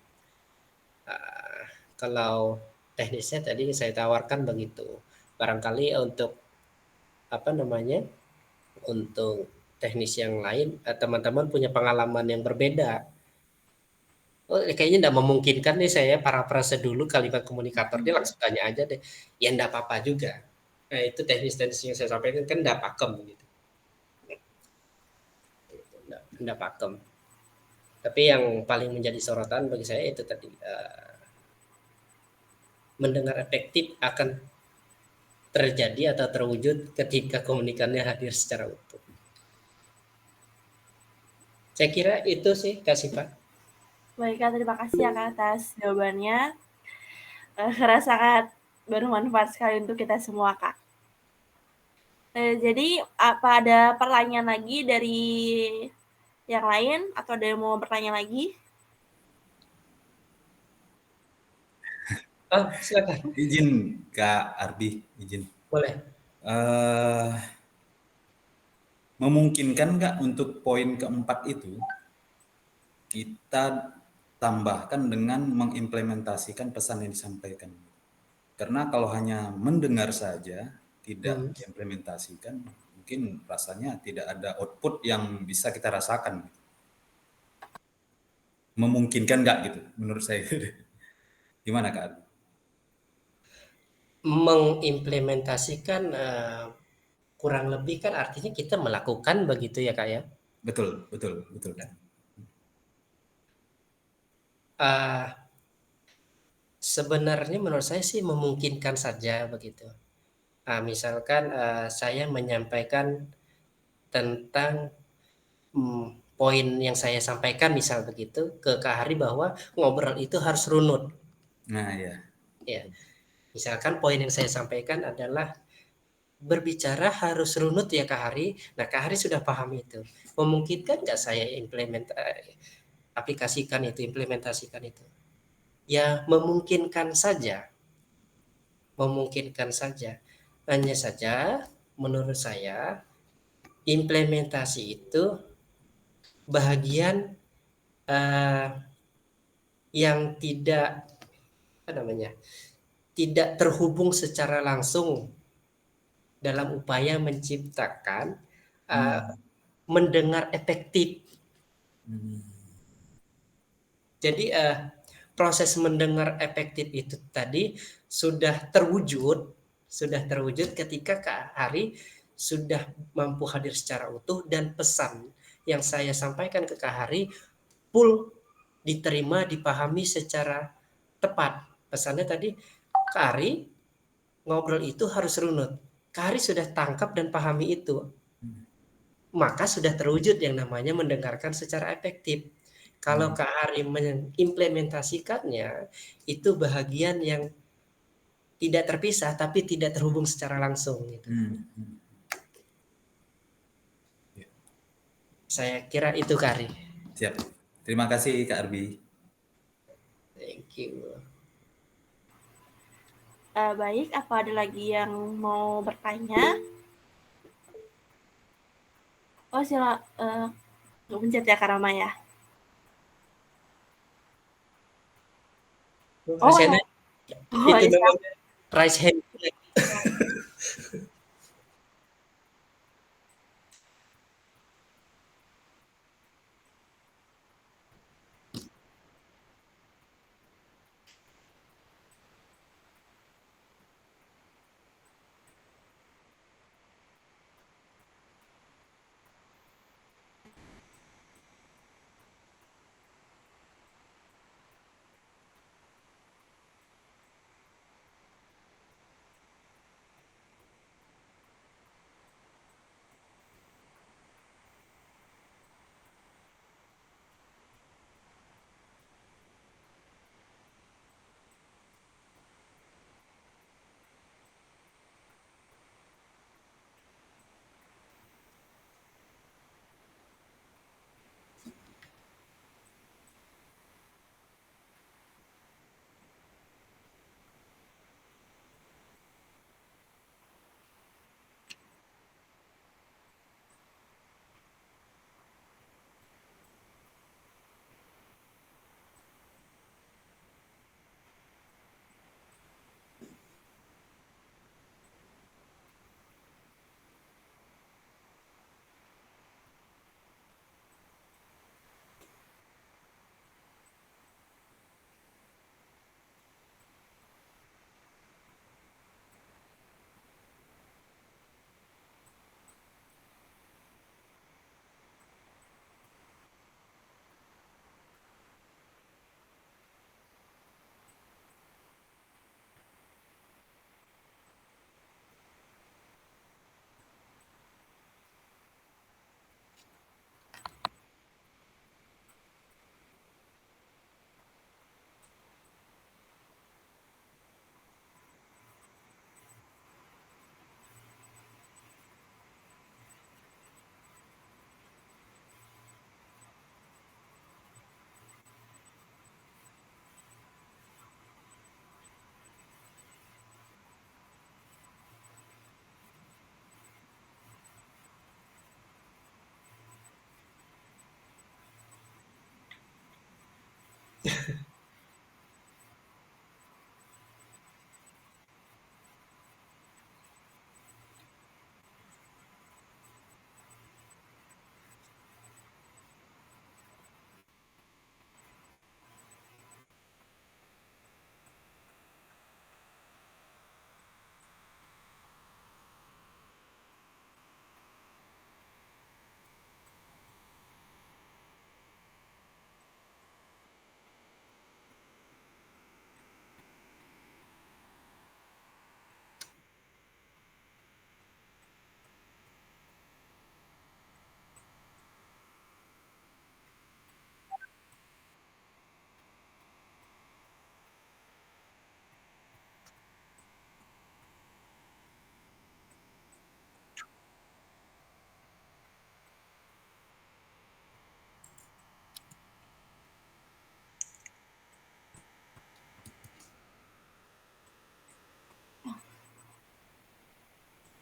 Kalau teknisnya tadi saya tawarkan begitu. Barangkali untuk apa namanya? Untuk teknis yang lain teman-teman punya pengalaman yang berbeda. Oh, kayaknya enggak memungkinkan nih saya parafrase dulu kalimat komunikator, dia langsung tanya aja deh. Ya enggak apa-apa juga. Nah, itu teknis-teknis yang saya sampaikan kan enggak pakem gitu. Enggak pakem. Tapi yang paling menjadi sorotan bagi saya itu tadi mendengar efektif akan terjadi atau terwujud ketika komunikasinya hadir secara utuh. Saya kira itu sih Kak Siva. Baik Kak, terima kasih ya Kak atas jawabannya. Sangat bermanfaat sekali untuk kita semua Kak. Jadi apa ada pertanyaan lagi dari yang lain atau ada yang mau bertanya lagi? Silakan. Izin Kak Ardi, izin. Boleh. Memungkinkan nggak untuk poin keempat itu kita tambahkan dengan mengimplementasikan pesan yang disampaikan? Karena kalau hanya mendengar saja, tidak diimplementasikan, mungkin rasanya tidak ada output yang bisa kita rasakan. Memungkinkan nggak gitu menurut saya? Gimana Kak Ardi? Mengimplementasikan kurang lebih kan artinya kita melakukan begitu ya Kak ya? Betul, betul, betul. Sebenarnya menurut saya sih memungkinkan saja begitu. Misalkan saya menyampaikan tentang poin yang saya sampaikan misal begitu ke Kak Hari bahwa ngobrol itu harus runut. Nah ya. Ya, misalkan poin yang saya sampaikan adalah berbicara harus runut ya Kak Hari. Nah Kak Hari sudah paham itu. Memungkinkan nggak saya aplikasikan itu, implementasikan itu? Ya memungkinkan saja. Memungkinkan saja. Hanya saja menurut saya implementasi itu bagian yang tidak apa namanya? Tidak terhubung secara langsung dalam upaya menciptakan mendengar efektif. Jadi proses mendengar efektif itu tadi sudah terwujud ketika Kak Hari sudah mampu hadir secara utuh dan pesan yang saya sampaikan ke Kak Hari full diterima, dipahami secara tepat. Pesannya tadi, Kak Hari ngobrol itu harus runut. Kak Hari sudah tangkap dan pahami itu. Maka sudah terwujud yang namanya mendengarkan secara efektif. Kalau Kak Hari mengimplementasikannya, itu bahagian yang tidak terpisah tapi tidak terhubung secara langsung. Gitu. Saya kira itu Kak Hari. Siap. Terima kasih Kak Arbi. Thank you. Baik, apa ada lagi yang mau bertanya? Oh nggak pencet ya Kak Rama ya? Oh, itu namanya raise hand.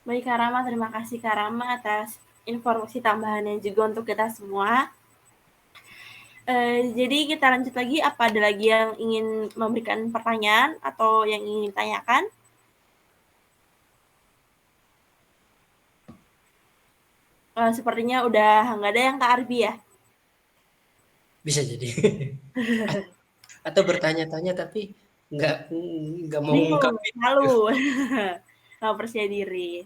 Baik Kak Rama, terima kasih Kak Rama atas informasi tambahannya juga untuk kita semua. Jadi kita lanjut lagi, apa ada lagi yang ingin memberikan pertanyaan atau yang ingin ditanyakan? Sepertinya udah nggak ada yang Kak Arbi ya? Bisa jadi. Atau bertanya-tanya tapi nggak mau Bingung, ngungkapin. malu. Nggak percaya diri.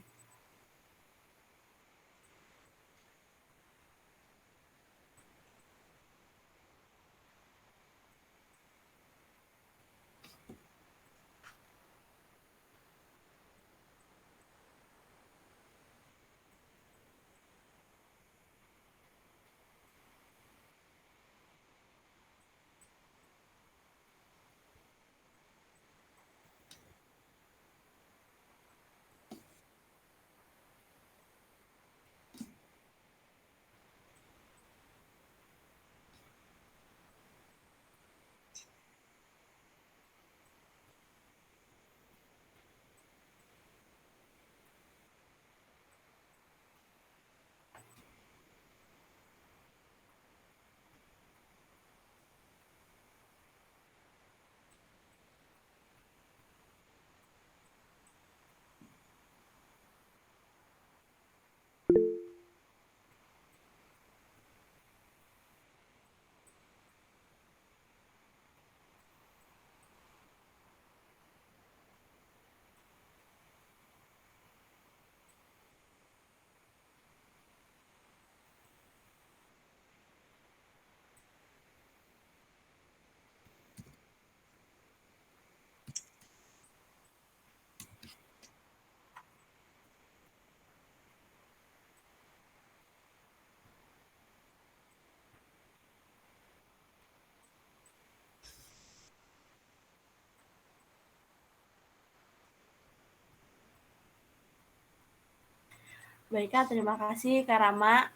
Baik Kak, terima kasih Kak Rama.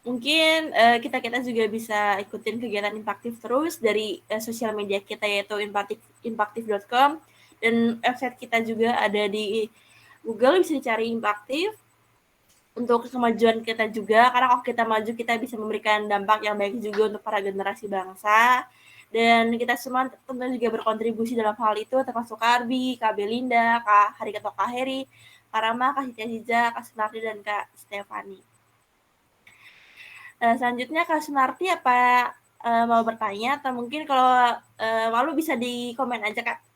Mungkin kita juga bisa ikutin kegiatan Impaktif terus dari sosial media kita yaitu impaktif.com, dan website kita juga ada di Google, bisa dicari Impaktif. Untuk kemajuan kita juga, karena kalau kita maju kita bisa memberikan dampak yang baik juga untuk para generasi bangsa, dan kita semua tentunya juga berkontribusi dalam hal itu, termasuk Kak Arbi, Kak Belinda, Kak Hari atau Kak Heri, Kak Rama, Kak Siti Aziza, Kak Sunarti, dan Kak Stefani. Selanjutnya Kak Sunarti apa mau bertanya, atau mungkin kalau malu bisa di komen aja Kak.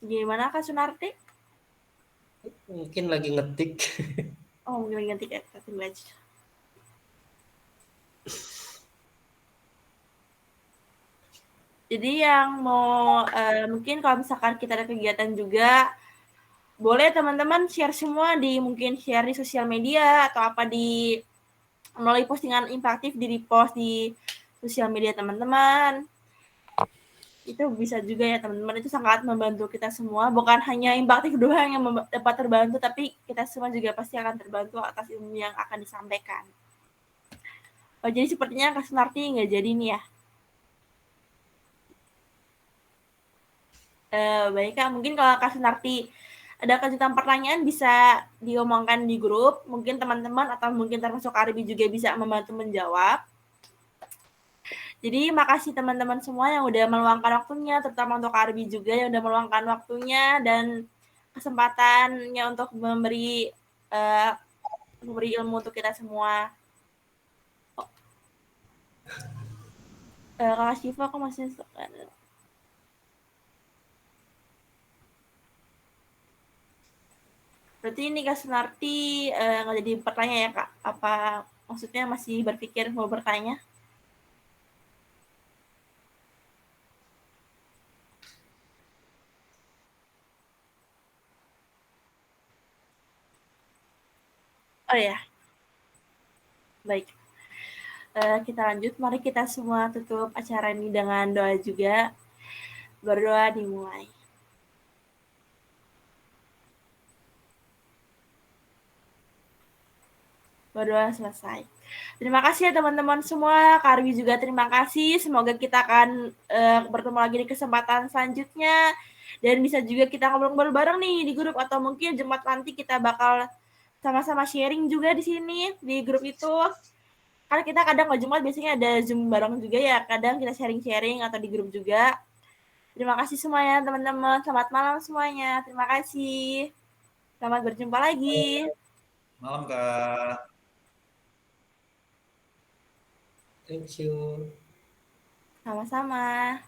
Gimana Kak Sunarti? Mungkin lagi ngetik. Oh, mungkin lagi ngetik ya, tunggu aja. Jadi yang mau mungkin kalau misalkan kita ada kegiatan juga, boleh teman-teman share semua, mungkin share di sosial media atau apa melalui postingan Impaktif, di repost di sosial media teman-teman. Itu bisa juga ya teman-teman, itu sangat membantu kita semua, bukan hanya Impaktif doang yang dapat terbantu, tapi kita semua juga pasti akan terbantu atas ilmu yang akan disampaikan. Oh, jadi sepertinya Kak Sunarti nggak jadi nih ya. Baik Kak, mungkin kalau Kak Sunarti ada kejutan pertanyaan bisa diomongkan di grup. Mungkin teman-teman atau mungkin termasuk Arbi juga bisa membantu menjawab. Jadi makasih teman-teman semua yang udah meluangkan waktunya, terutama untuk Arbi juga yang udah meluangkan waktunya dan kesempatannya untuk memberi ilmu untuk kita semua. Kakak Syifa, aku masih berarti ini Kak Sunarti nggak jadi pertanyaan ya Kak? Apa maksudnya masih berpikir mau bertanya? Oh ya, baik. Kita lanjut. Mari kita semua tutup acara ini dengan doa juga. Berdoa dimulai. Berdoa selesai. Terima kasih ya teman-teman semua. Kak Arbi juga terima kasih. Semoga kita akan bertemu lagi di kesempatan selanjutnya. Dan bisa juga kita ngobrol-ngobrol bareng nih di grup. Atau mungkin Jumat nanti kita bakal sama-sama sharing juga di sini, di grup itu. Karena kita kadang kalau Jumat biasanya ada Zoom bareng juga ya. Kadang kita sharing-sharing atau di grup juga. Terima kasih semuanya teman-teman. Selamat malam semuanya. Terima kasih. Selamat berjumpa lagi. Malam Kak. Thank you. Sama-sama.